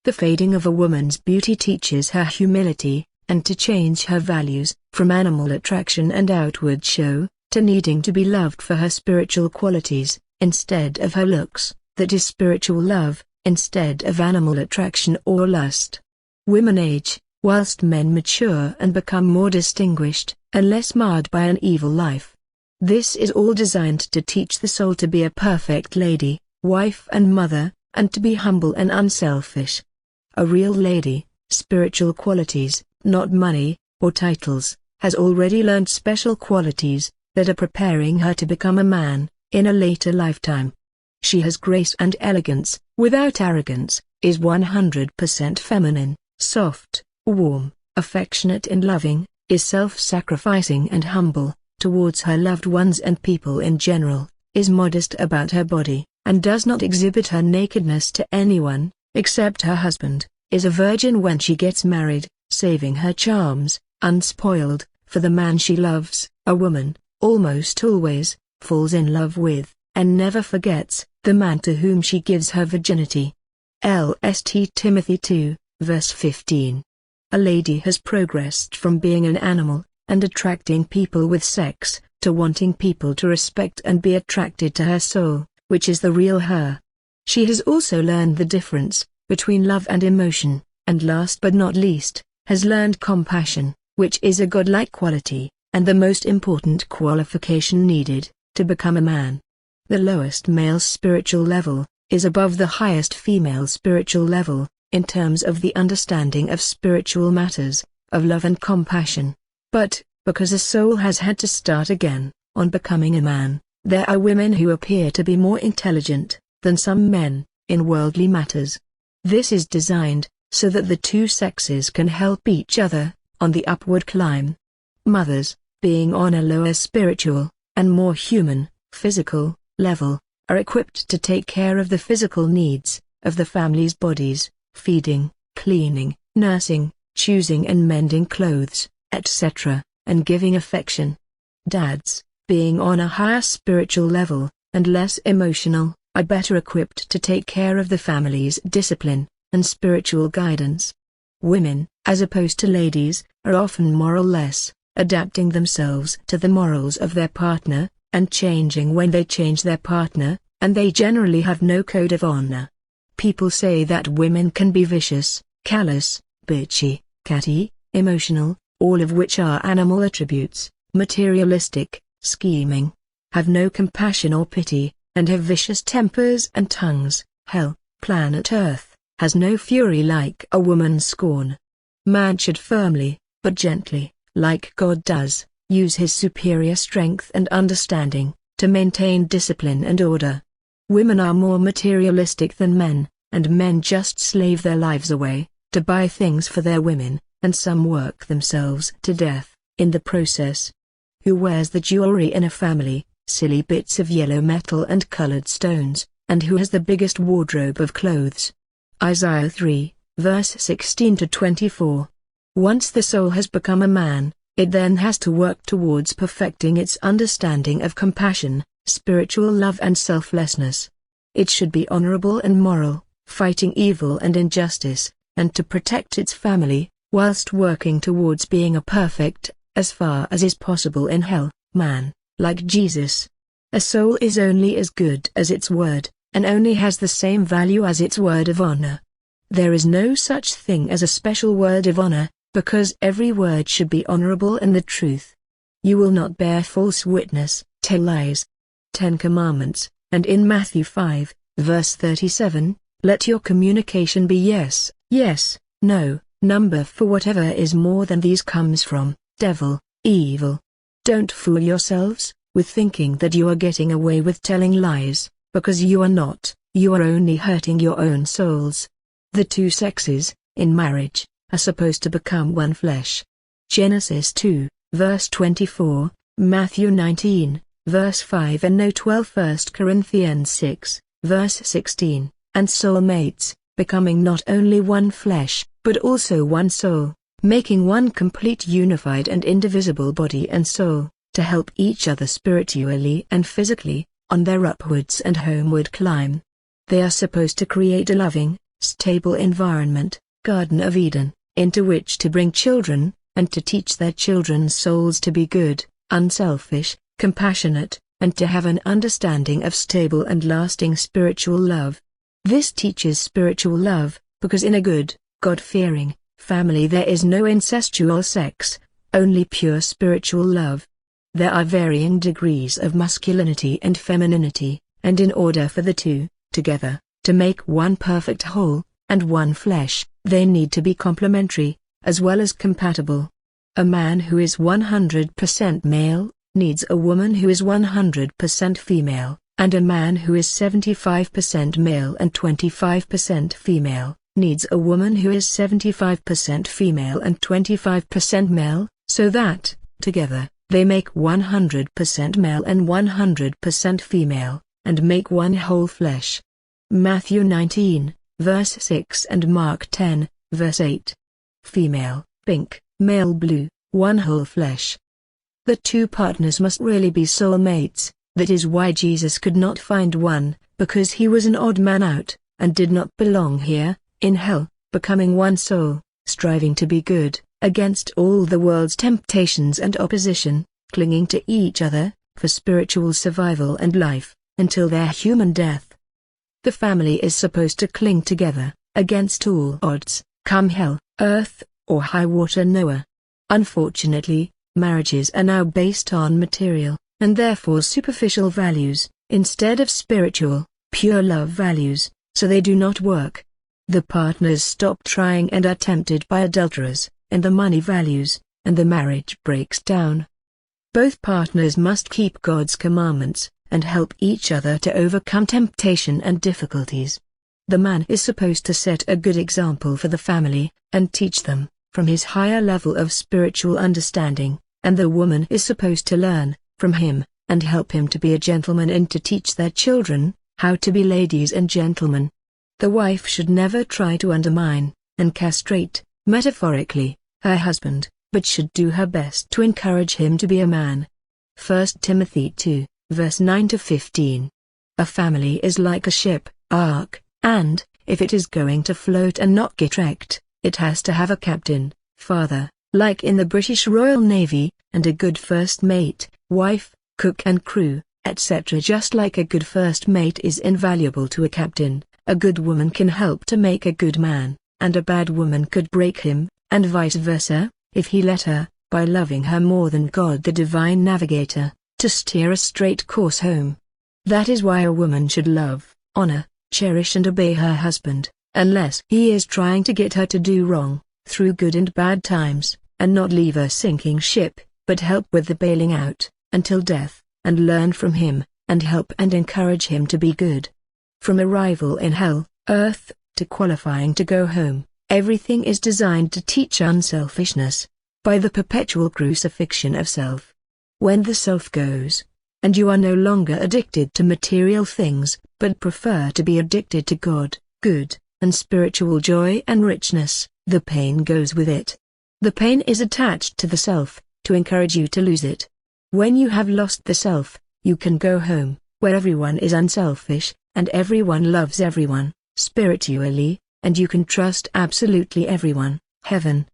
The fading of a woman's beauty teaches her humility, and to change her values, from animal attraction and outward show, to needing to be loved for her spiritual qualities, instead of her looks, that is spiritual love, instead of animal attraction or lust. Women age, whilst men mature and become more distinguished, and less marred by an evil life. This is all designed to teach the soul to be a perfect lady, wife and mother, and to be humble and unselfish. A real lady, spiritual qualities, not money, or titles, has already learned special qualities, that are preparing her to become a man, in a later lifetime. She has grace and elegance, without arrogance, is 100% feminine, soft, warm, affectionate and loving, is self-sacrificing and humble, towards her loved ones and people in general, is modest about her body, and does not exhibit her nakedness to anyone, except her husband, is a virgin when she gets married, saving her charms, unspoiled, for the man she loves. A woman, almost always, falls in love with, and never forgets, the man to whom she gives her virginity. Lst Timothy 2, verse 15. A lady has progressed from being an animal, and attracting people with sex, to wanting people to respect and be attracted to her soul, which is the real her. She has also learned the difference between love and emotion, and last but not least, has learned compassion, which is a godlike quality, and the most important qualification needed to become a man. The lowest male spiritual level is above the highest female spiritual level, in terms of the understanding of spiritual matters, of love and compassion. But, because a soul has had to start again, on becoming a man, there are women who appear to be more intelligent than some men, in worldly matters. This is designed, so that the two sexes can help each other, on the upward climb. Mothers, being on a lower spiritual, and more human, physical, level, are equipped to take care of the physical needs, of the family's bodies, feeding, cleaning, nursing, choosing and mending clothes, etc., and giving affection. Dads, being on a higher spiritual level, and less emotional, are better equipped to take care of the family's discipline, and spiritual guidance. Women, as opposed to ladies, are often moral-less, adapting themselves to the morals of their partner, and changing when they change their partner, and they generally have no code of honor. People say that women can be vicious, callous, bitchy, catty, emotional, all of which are animal attributes, materialistic, scheming, have no compassion or pity, and have vicious tempers and tongues. Hell, planet Earth, has no fury like a woman's scorn. Man should firmly, but gently, like God does, use his superior strength and understanding, to maintain discipline and order. Women are more materialistic than men, and men just slave their lives away, to buy things for their women, and some work themselves to death in the process. Who wears the jewelry in a family, silly bits of yellow metal and colored stones, and who has the biggest wardrobe of clothes? Isaiah 3, verse 16-24. Once the soul has become a man, it then has to work towards perfecting its understanding of compassion, spiritual love and selflessness. It should be honorable and moral, fighting evil and injustice, and to protect its family, whilst working towards being a perfect, as far as is possible in hell, man, like Jesus. A soul is only as good as its word, and only has the same value as its word of honor. There is no such thing as a special word of honor, because every word should be honorable and the truth. You will not bear false witness, tell lies. 10 Commandments, and in Matthew 5, verse 37, let your communication be yes, yes, no, number, for whatever is more than these comes from devil, evil. Don't fool yourselves with thinking that you are getting away with telling lies, because you are not. You are only hurting your own souls. The two sexes, in marriage, are supposed to become one flesh. Genesis 2, verse 24, Matthew 19, verse 5 and no 12, 1 Corinthians 6, verse 16, and soulmates, becoming not only one flesh, but also one soul, making one complete unified and indivisible body and soul, to help each other spiritually and physically, on their upwards and homeward climb. They are supposed to create a loving, stable environment, Garden of Eden, into which to bring children, and to teach their children's souls to be good, unselfish, compassionate, and to have an understanding of stable and lasting spiritual love. This teaches spiritual love, because in a good, God-fearing family there is no incestual sex, only pure spiritual love. There are varying degrees of masculinity and femininity, and in order for the two, together, to make one perfect whole, and one flesh, they need to be complementary, as well as compatible. A man who is 100% male, needs a woman who is 100% female, and a man who is 75% male and 25% female, needs a woman who is 75% female and 25% male, so that, together, they make 100% male and 100% female, and make one whole flesh. Matthew 19, verse 6 and Mark 10, verse 8. Female, pink, male blue, one whole flesh. The two partners must really be soulmates. That is why Jesus could not find one, because he was an odd man out, and did not belong here, in hell, becoming one soul, striving to be good, against all the world's temptations and opposition, clinging to each other, for spiritual survival and life, until their human death. The family is supposed to cling together, against all odds, come hell, earth, or high water Noah. Unfortunately, marriages are now based on material, and therefore superficial values, instead of spiritual, pure love values, so they do not work. The partners stop trying and are tempted by adulterers, and the money values, and the marriage breaks down. Both partners must keep God's commandments, and help each other to overcome temptation and difficulties. The man is supposed to set a good example for the family, and teach them, from his higher level of spiritual understanding, and the woman is supposed to learn, from him, and help him to be a gentleman and to teach their children, how to be ladies and gentlemen. The wife should never try to undermine, and castrate, metaphorically, her husband, but should do her best to encourage him to be a man. 1 Timothy 2, verse 9-15. A family is like a ship, ark, and, if it is going to float and not get wrecked, it has to have a captain, father, like in the British Royal Navy, and a good first mate, wife, cook and crew, etc. Just like a good first mate is invaluable to a captain, a good woman can help to make a good man, and a bad woman could break him, and vice versa, if he let her, by loving her more than God the divine navigator, to steer a straight course home. That is why a woman should love, honor, cherish and obey her husband, unless he is trying to get her to do wrong, through good and bad times, and not leave a sinking ship, but help with the bailing out, until death, and learn from him, and help and encourage him to be good. From arrival in hell, earth, to qualifying to go home, Everything is designed to teach unselfishness, by the perpetual crucifixion of self. When the self goes, and you are no longer addicted to material things, but prefer to be addicted to God, good, and spiritual joy and richness, the pain goes with it. The pain is attached to the self, to encourage you to lose it. When you have lost the self, you can go home, where everyone is unselfish, and everyone loves everyone, spiritually, and you can trust absolutely everyone, heaven.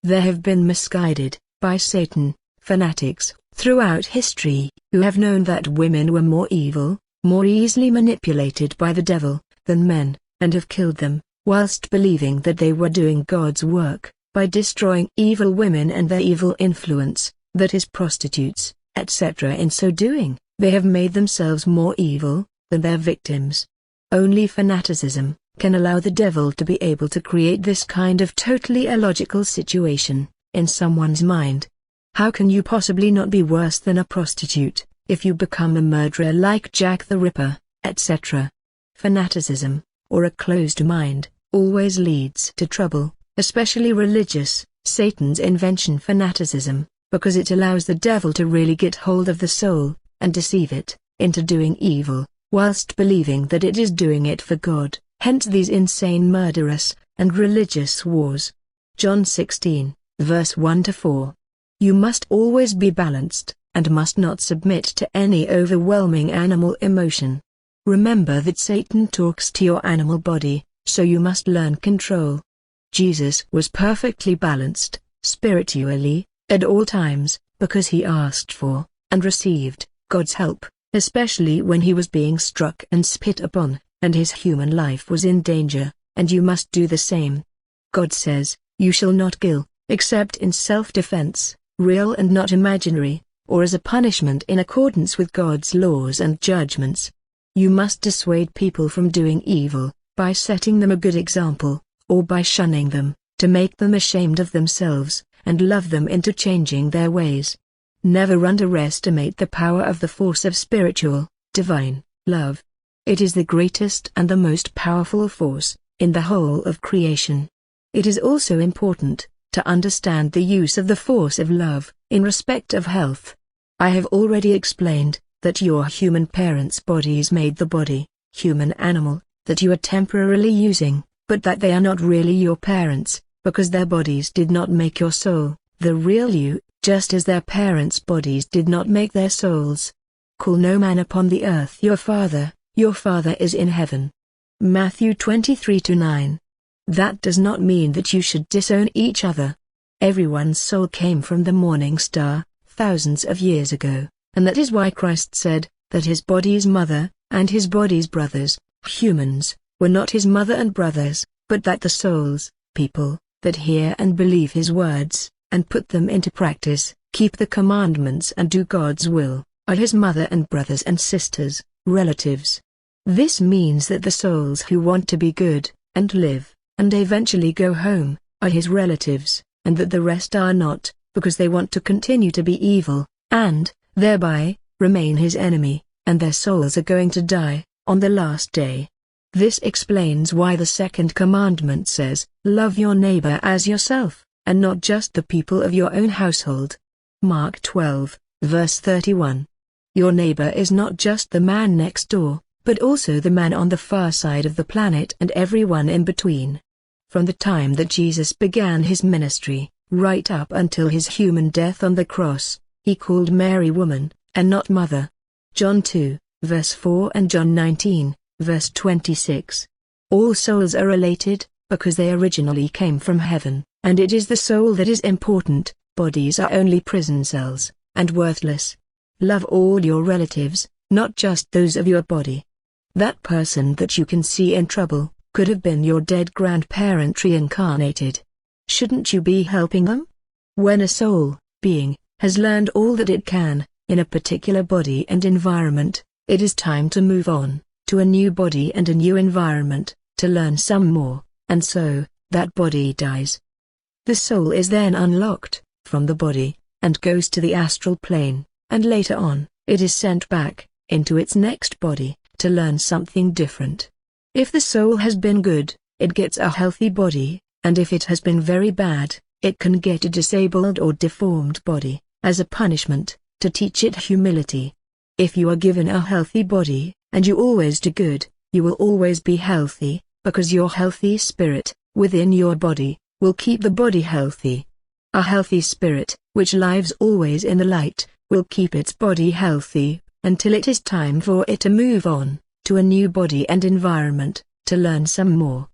There have been misguided, by Satan, fanatics, throughout history, who have known that women were more evil, more easily manipulated by the devil, than men, and have killed them, whilst believing that they were doing God's work, by destroying evil women and their evil influence, that is prostitutes, etc. In so doing, they have made themselves more evil, than their victims. Only fanaticism can allow the devil to be able to create this kind of totally illogical situation, in someone's mind. How can you possibly not be worse than a prostitute, if you become a murderer like Jack the Ripper, etc.? Fanaticism, or a closed mind, always leads to trouble, especially religious, Satan's invention fanaticism, because it allows the devil to really get hold of the soul, and deceive it, into doing evil, whilst believing that it is doing it for God. Hence these insane murderous, and religious wars. John 16, verse 1-4. You must always be balanced, and must not submit to any overwhelming animal emotion. Remember that Satan talks to your animal body, so you must learn control. Jesus was perfectly balanced, spiritually, at all times, because he asked for, and received, God's help, especially when he was being struck and spit upon, and his human life was in danger, and you must do the same. God says, you shall not kill, except in self-defense, real and not imaginary, or as a punishment in accordance with God's laws and judgments. You must dissuade people from doing evil, by setting them a good example, or by shunning them, to make them ashamed of themselves, and love them into changing their ways. Never underestimate the power of the force of spiritual, divine, love. It is the greatest and the most powerful force, in the whole of creation. It is also important, to understand the use of the force of love, in respect of health. I have already explained, that your human parents' bodies made the body, human animal, that you are temporarily using, but that they are not really your parents, because their bodies did not make your soul, the real you, just as their parents' bodies did not make their souls. Call no man upon the earth your father is in heaven. Matthew 23-9. That does not mean that you should disown each other. Everyone's soul came from the morning star, thousands of years ago, and that is why Christ said, that his body's mother, and his body's brothers, humans, were not his mother and brothers, but that the souls, people, that hear and believe his words, and put them into practice, keep the commandments and do God's will, are his mother and brothers and sisters, relatives. This means that the souls who want to be good, and live, and eventually go home, are his relatives, and that the rest are not, because they want to continue to be evil, and, thereby, remain his enemy, and their souls are going to die, on the last day. This explains why the second commandment says, love your neighbor as yourself, and not just the people of your own household. Mark 12, verse 31. Your neighbor is not just the man next door, but also the man on the far side of the planet and everyone in between. From the time that Jesus began his ministry, right up until his human death on the cross, he called Mary woman, and not mother. John 2, verse 4 and John 19, verse 26. All souls are related, because they originally came from heaven, and it is the soul that is important. Bodies are only prison cells, and worthless. Love all your relatives, not just those of your body. That person that you can see in trouble, could have been your dead grandparent reincarnated. Shouldn't you be helping them? When a soul, being, has learned all that it can, in a particular body and environment, it is time to move on, to a new body and a new environment, to learn some more, and so, that body dies. The soul is then unlocked, from the body, and goes to the astral plane, and later on, it is sent back, into its next body, to learn something different. If the soul has been good, it gets a healthy body, and if it has been very bad, it can get a disabled or deformed body, as a punishment, to teach it humility. If you are given a healthy body, and you always do good, you will always be healthy, because your healthy spirit, within your body, will keep the body healthy. A healthy spirit, which lives always in the light, will keep its body healthy, until it is time for it to move on, to a new body and environment, to learn some more.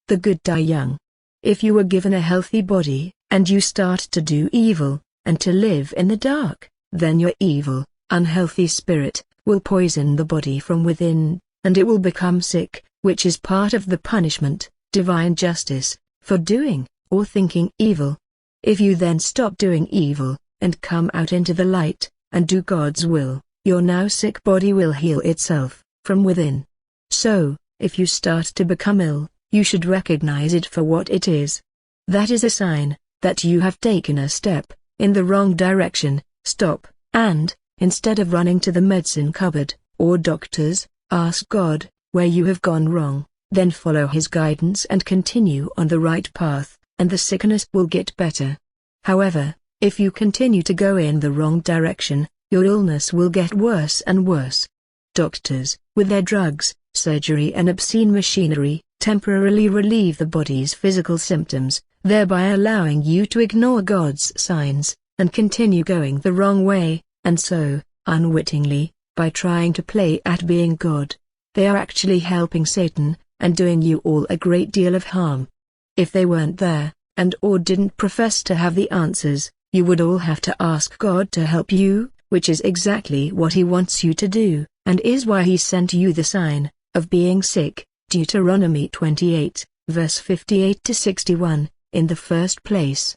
The good die young. If you were given a healthy body, and you start to do evil, and to live in the dark, then your evil, unhealthy spirit, will poison the body from within, and it will become sick, which is part of the punishment, divine justice, for doing, or thinking evil. If you then stop doing evil, and come out into the light, and do God's will, your now sick body will heal itself, from within. So, if you start to become ill, you should recognize it for what it is. That is a sign, that you have taken a step, in the wrong direction. Stop, and, instead of running to the medicine cupboard, or doctors, ask God, where you have gone wrong, then follow His guidance and continue on the right path, and the sickness will get better. However, if you continue to go in the wrong direction, your illness will get worse and worse. Doctors, with their drugs, surgery and obscene machinery, temporarily relieve the body's physical symptoms, thereby allowing you to ignore God's signs, and continue going the wrong way, and so, unwittingly, by trying to play at being God, they are actually helping Satan, and doing you all a great deal of harm. If they weren't there, and or didn't profess to have the answers, you would all have to ask God to help you, which is exactly what He wants you to do, and is why He sent you the sign, of being sick, Deuteronomy 28, verse 58 to 61, in the first place.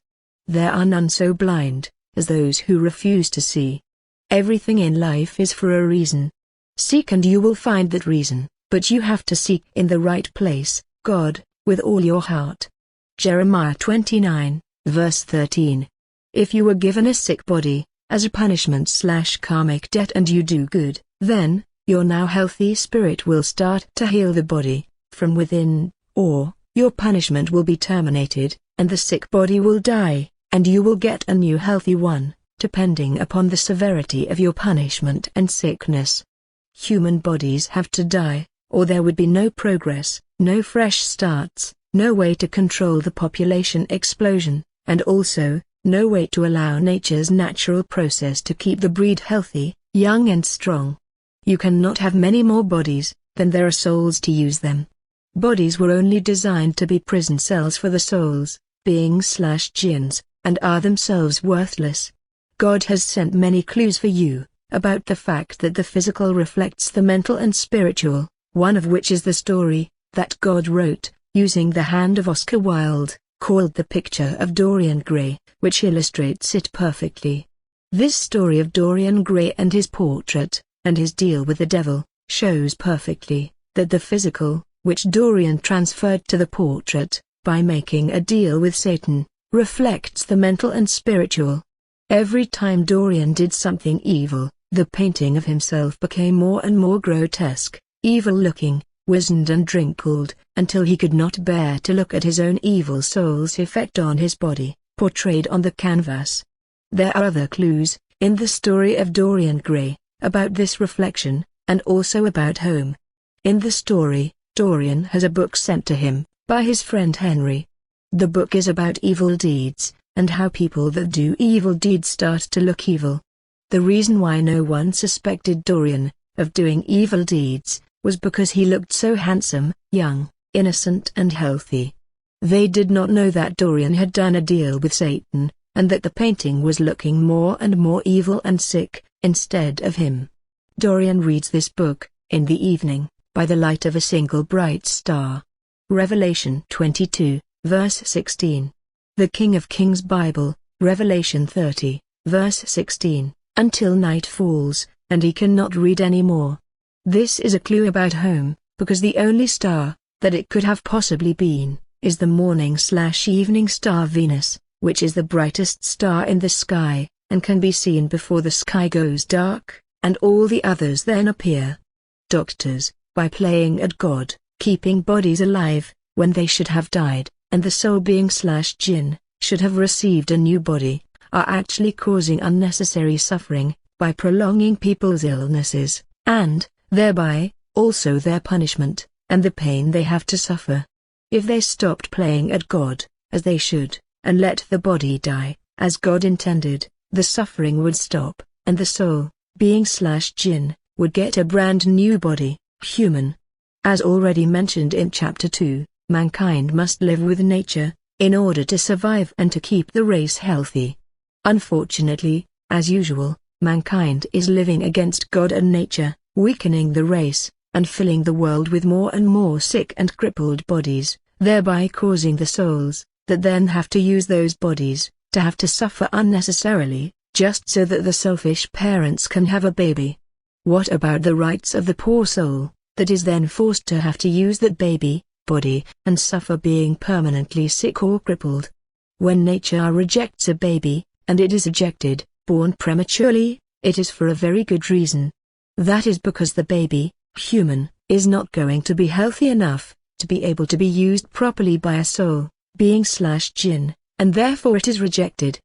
There are none so blind, as those who refuse to see. Everything in life is for a reason. Seek and you will find that reason, but you have to seek in the right place, God, with all your heart. Jeremiah 29, verse 13. If you were given a sick body, as a punishment/karmic debt and you do good, then, your now healthy spirit will start to heal the body, from within, or, your punishment will be terminated, and the sick body will die, and you will get a new healthy one, depending upon the severity of your punishment and sickness. Human bodies have to die, or there would be no progress, no fresh starts, no way to control the population explosion, and also, no way to allow nature's natural process to keep the breed healthy, young and strong. You cannot have many more bodies, than there are souls to use them. Bodies were only designed to be prison cells for the souls, beings/jinns, and are themselves worthless. God has sent many clues for you, about the fact that the physical reflects the mental and spiritual, one of which is the story, that God wrote, using the hand of Oscar Wilde, called The Picture of Dorian Gray, which illustrates it perfectly. This story of Dorian Gray and his portrait, and his deal with the devil, shows perfectly, that the physical, which Dorian transferred to the portrait, by making a deal with Satan, reflects the mental and spiritual. Every time Dorian did something evil, the painting of himself became more and more grotesque, evil-looking, wizened and wrinkled, until he could not bear to look at his own evil soul's effect on his body, portrayed on the canvas. There are other clues, in the story of Dorian Gray, about this reflection, and also about home. In the story, Dorian has a book sent to him, by his friend Henry. The book is about evil deeds, and how people that do evil deeds start to look evil. The reason why no one suspected Dorian, of doing evil deeds, was because he looked so handsome, young, innocent and healthy. They did not know that Dorian had done a deal with Satan, and that the painting was looking more and more evil and sick, instead of him. Dorian reads this book, in the evening, by the light of a single bright star. Revelation 22, verse 16. The King of Kings Bible, Revelation 30, verse 16, until night falls, and he cannot read any more. This is a clue about home, because the only star, that it could have possibly been, is the morning/evening star Venus, which is the brightest star in the sky, and can be seen before the sky goes dark, and all the others then appear. Doctors, by playing at God, keeping bodies alive, when they should have died, and the soul being/jinn, should have received a new body, are actually causing unnecessary suffering, by prolonging people's illnesses, and, thereby, also their punishment, and the pain they have to suffer. If they stopped playing at God, as they should, and let the body die, as God intended, the suffering would stop, and the soul, being/jinn, would get a brand new body, human. As already mentioned in Chapter 2, mankind must live with nature, in order to survive and to keep the race healthy. Unfortunately, as usual, mankind is living against God and nature, weakening the race, and filling the world with more and more sick and crippled bodies, thereby causing the souls, that then have to use those bodies, to have to suffer unnecessarily, just so that the selfish parents can have a baby. What about the rights of the poor soul, that is then forced to have to use that baby body, and suffer being permanently sick or crippled? When nature rejects a baby, and it is ejected, born prematurely, it is for a very good reason. That is because the baby, human, is not going to be healthy enough, to be able to be used properly by a soul, being/jinn, and therefore it is rejected.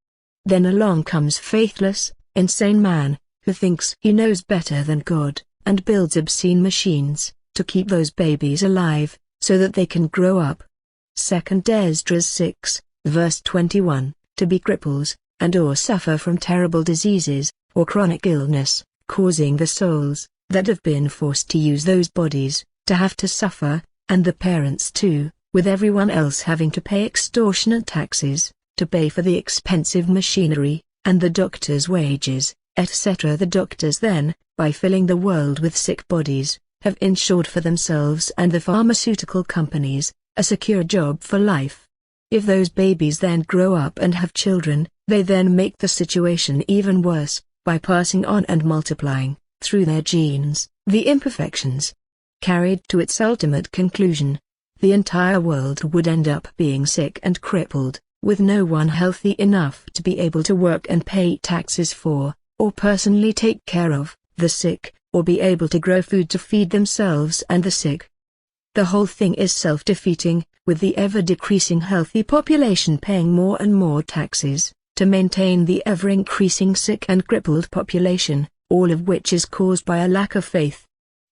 Then along comes faithless, insane man, who thinks he knows better than God, and builds obscene machines, to keep those babies alive, so that they can grow up. 2 Esdras 6, verse 21, to be cripples, and or suffer from terrible diseases, or chronic illness, causing the souls, that have been forced to use those bodies, to have to suffer, and the parents too, with everyone else having to pay extortionate taxes, to pay for the expensive machinery, and the doctors' wages, etc. The doctors then, by filling the world with sick bodies, have ensured for themselves and the pharmaceutical companies, a secure job for life. If those babies then grow up and have children, they then make the situation even worse, by passing on and multiplying, through their genes, the imperfections. Carried to its ultimate conclusion, the entire world would end up being sick and crippled, with no one healthy enough to be able to work and pay taxes for, or personally take care of, the sick, or be able to grow food to feed themselves and the sick. The whole thing is self-defeating, with the ever-decreasing healthy population paying more and more taxes, to maintain the ever-increasing sick and crippled population, all of which is caused by a lack of faith.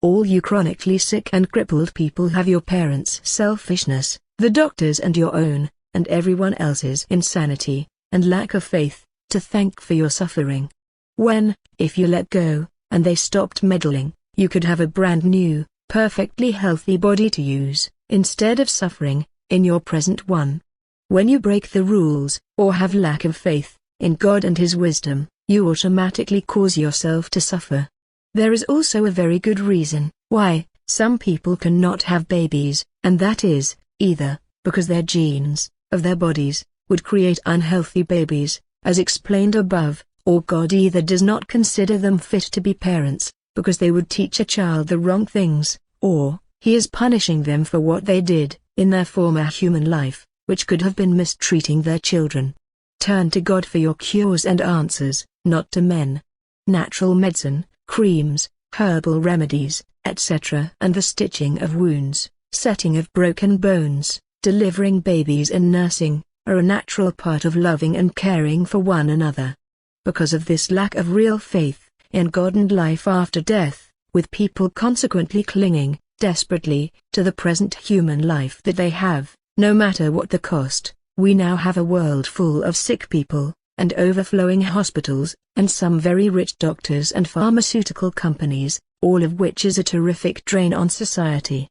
All you chronically sick and crippled people have your parents' selfishness, the doctors and your own, and everyone else's insanity, and lack of faith, to thank for your suffering. When, if you let go, and they stopped meddling, you could have a brand new, perfectly healthy body to use, instead of suffering, in your present one. When you break the rules, or have lack of faith, in God and His wisdom, you automatically cause yourself to suffer. There is also a very good reason, why, some people cannot have babies, and that is, either, because their genes, of their bodies, would create unhealthy babies, as explained above, or God either does not consider them fit to be parents, because they would teach a child the wrong things, or, He is punishing them for what they did, in their former human life, which could have been mistreating their children. Turn to God for your cures and answers, not to men. Natural medicine, creams, herbal remedies, etc. and the stitching of wounds, setting of broken bones, delivering babies and nursing, are a natural part of loving and caring for one another. Because of this lack of real faith, in God and life after death, with people consequently clinging, desperately, to the present human life that they have, no matter what the cost, we now have a world full of sick people, and overflowing hospitals, and some very rich doctors and pharmaceutical companies, all of which is a terrific drain on society.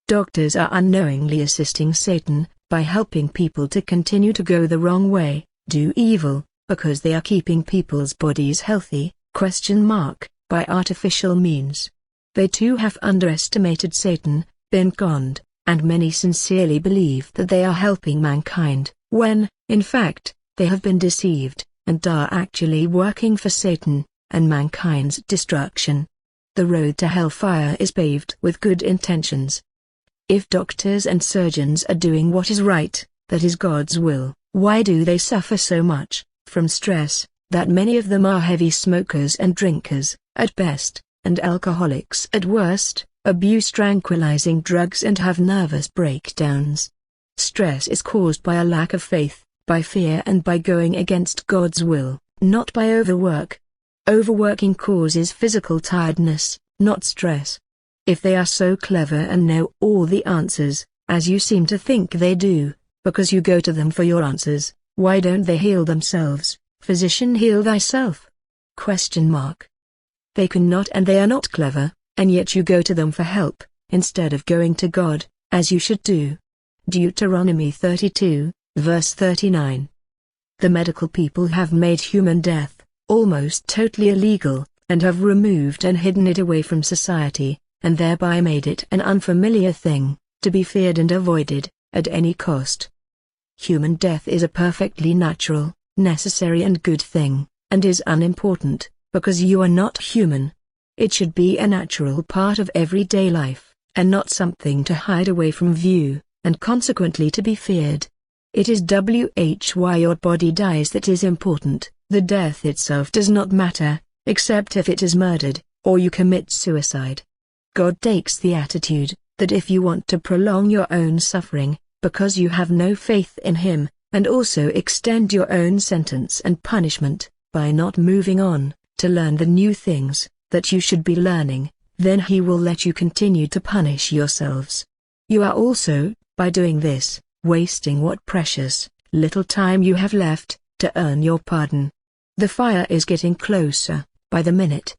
Doctors are unknowingly assisting Satan, by helping people to continue to go the wrong way, do evil, because they are keeping people's bodies healthy, by artificial means. They too have underestimated Satan, been conned, and many sincerely believe that they are helping mankind, when, in fact, they have been deceived, and are actually working for Satan, and mankind's destruction. The road to hellfire is paved with good intentions. If doctors and surgeons are doing what is right, that is God's will, why do they suffer so much, from stress, that many of them are heavy smokers and drinkers, at best, and alcoholics at worst, abuse tranquilizing drugs and have nervous breakdowns? stress is caused by a lack of faith, by fear and by going against God's will, not by overwork. Overworking causes physical tiredness, not stress. If they are so clever and know all the answers, as you seem to think they do, because you go to them for your answers, why don't they heal themselves? Physician, heal thyself. They cannot, and they are not clever, and yet you go to them for help, instead of going to God, as you should do. Deuteronomy 32, verse 39. The medical people have made human death almost totally illegal, and have removed and hidden it away from society, and thereby made it an unfamiliar thing, to be feared and avoided, at any cost. Human death is a perfectly natural, necessary and good thing, and is unimportant, because you are not human. It should be a natural part of everyday life, and not something to hide away from view, and consequently to be feared. It is why your body dies that is important. The death itself does not matter, except if it is murdered, or you commit suicide. God takes the attitude, that if you want to prolong your own suffering, because you have no faith in Him, and also extend your own sentence and punishment, by not moving on, to learn the new things, that you should be learning, then He will let you continue to punish yourselves. You are also, by doing this, wasting what precious, little time you have left, to earn your pardon. The fire is getting closer, by the minute.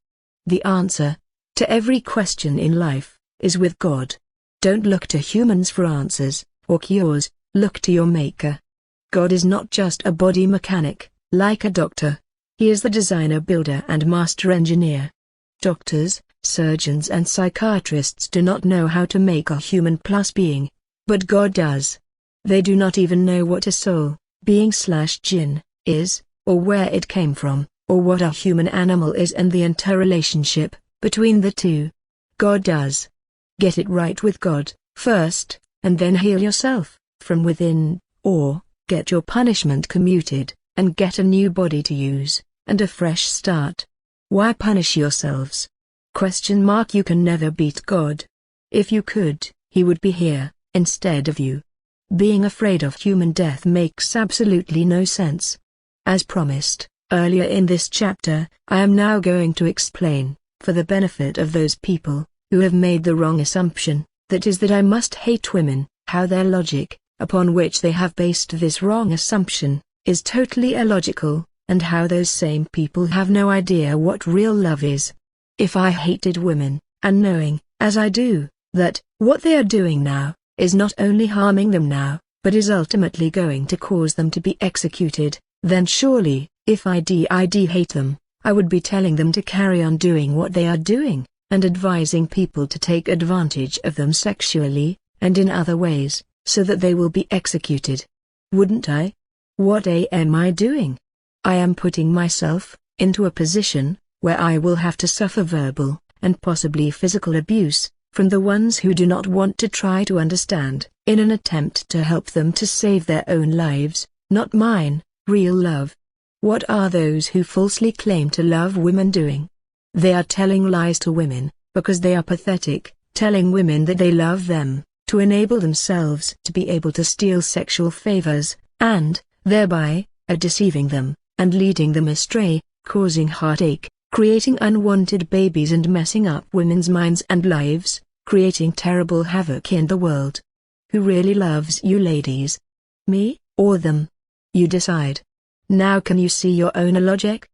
The answer to every question in life is with God. Don't look to humans for answers, or cures, look to your Maker. God is not just a body mechanic, like a doctor. He is the designer, builder and master engineer. Doctors, surgeons and psychiatrists do not know how to make a human plus being. But God does. They do not even know what a soul, being/jinn, is, or where it came from, or what a human animal is and the interrelationship between the two. God does. Get it right with God, first, and then heal yourself, from within, or, get your punishment commuted, and get a new body to use, and a fresh start. Why punish yourselves? You can never beat God. If you could, He would be here, instead of you. Being afraid of human death makes absolutely no sense. As promised, earlier in this chapter, I am now going to explain, for the benefit of those people, who have made the wrong assumption, that is that I must hate women, how their logic, upon which they have based this wrong assumption, is totally illogical, and how those same people have no idea what real love is. If I hated women, and knowing, as I do, that, what they are doing now, is not only harming them now, but is ultimately going to cause them to be executed, then surely, if I did hate them, I would be telling them to carry on doing what they are doing, and advising people to take advantage of them sexually, and in other ways, so that they will be executed. Wouldn't I? What am I doing? I am putting myself into a position where I will have to suffer verbal, and possibly physical abuse, from the ones who do not want to try to understand, in an attempt to help them to save their own lives, not mine. Real love. What are those who falsely claim to love women doing? They are telling lies to women, because they are pathetic, telling women that they love them, to enable themselves to be able to steal sexual favors, and, thereby, are deceiving them, and leading them astray, causing heartache, creating unwanted babies and messing up women's minds and lives, creating terrible havoc in the world. Who really loves you ladies? Me, or them? You decide. Now can you see your own illogic?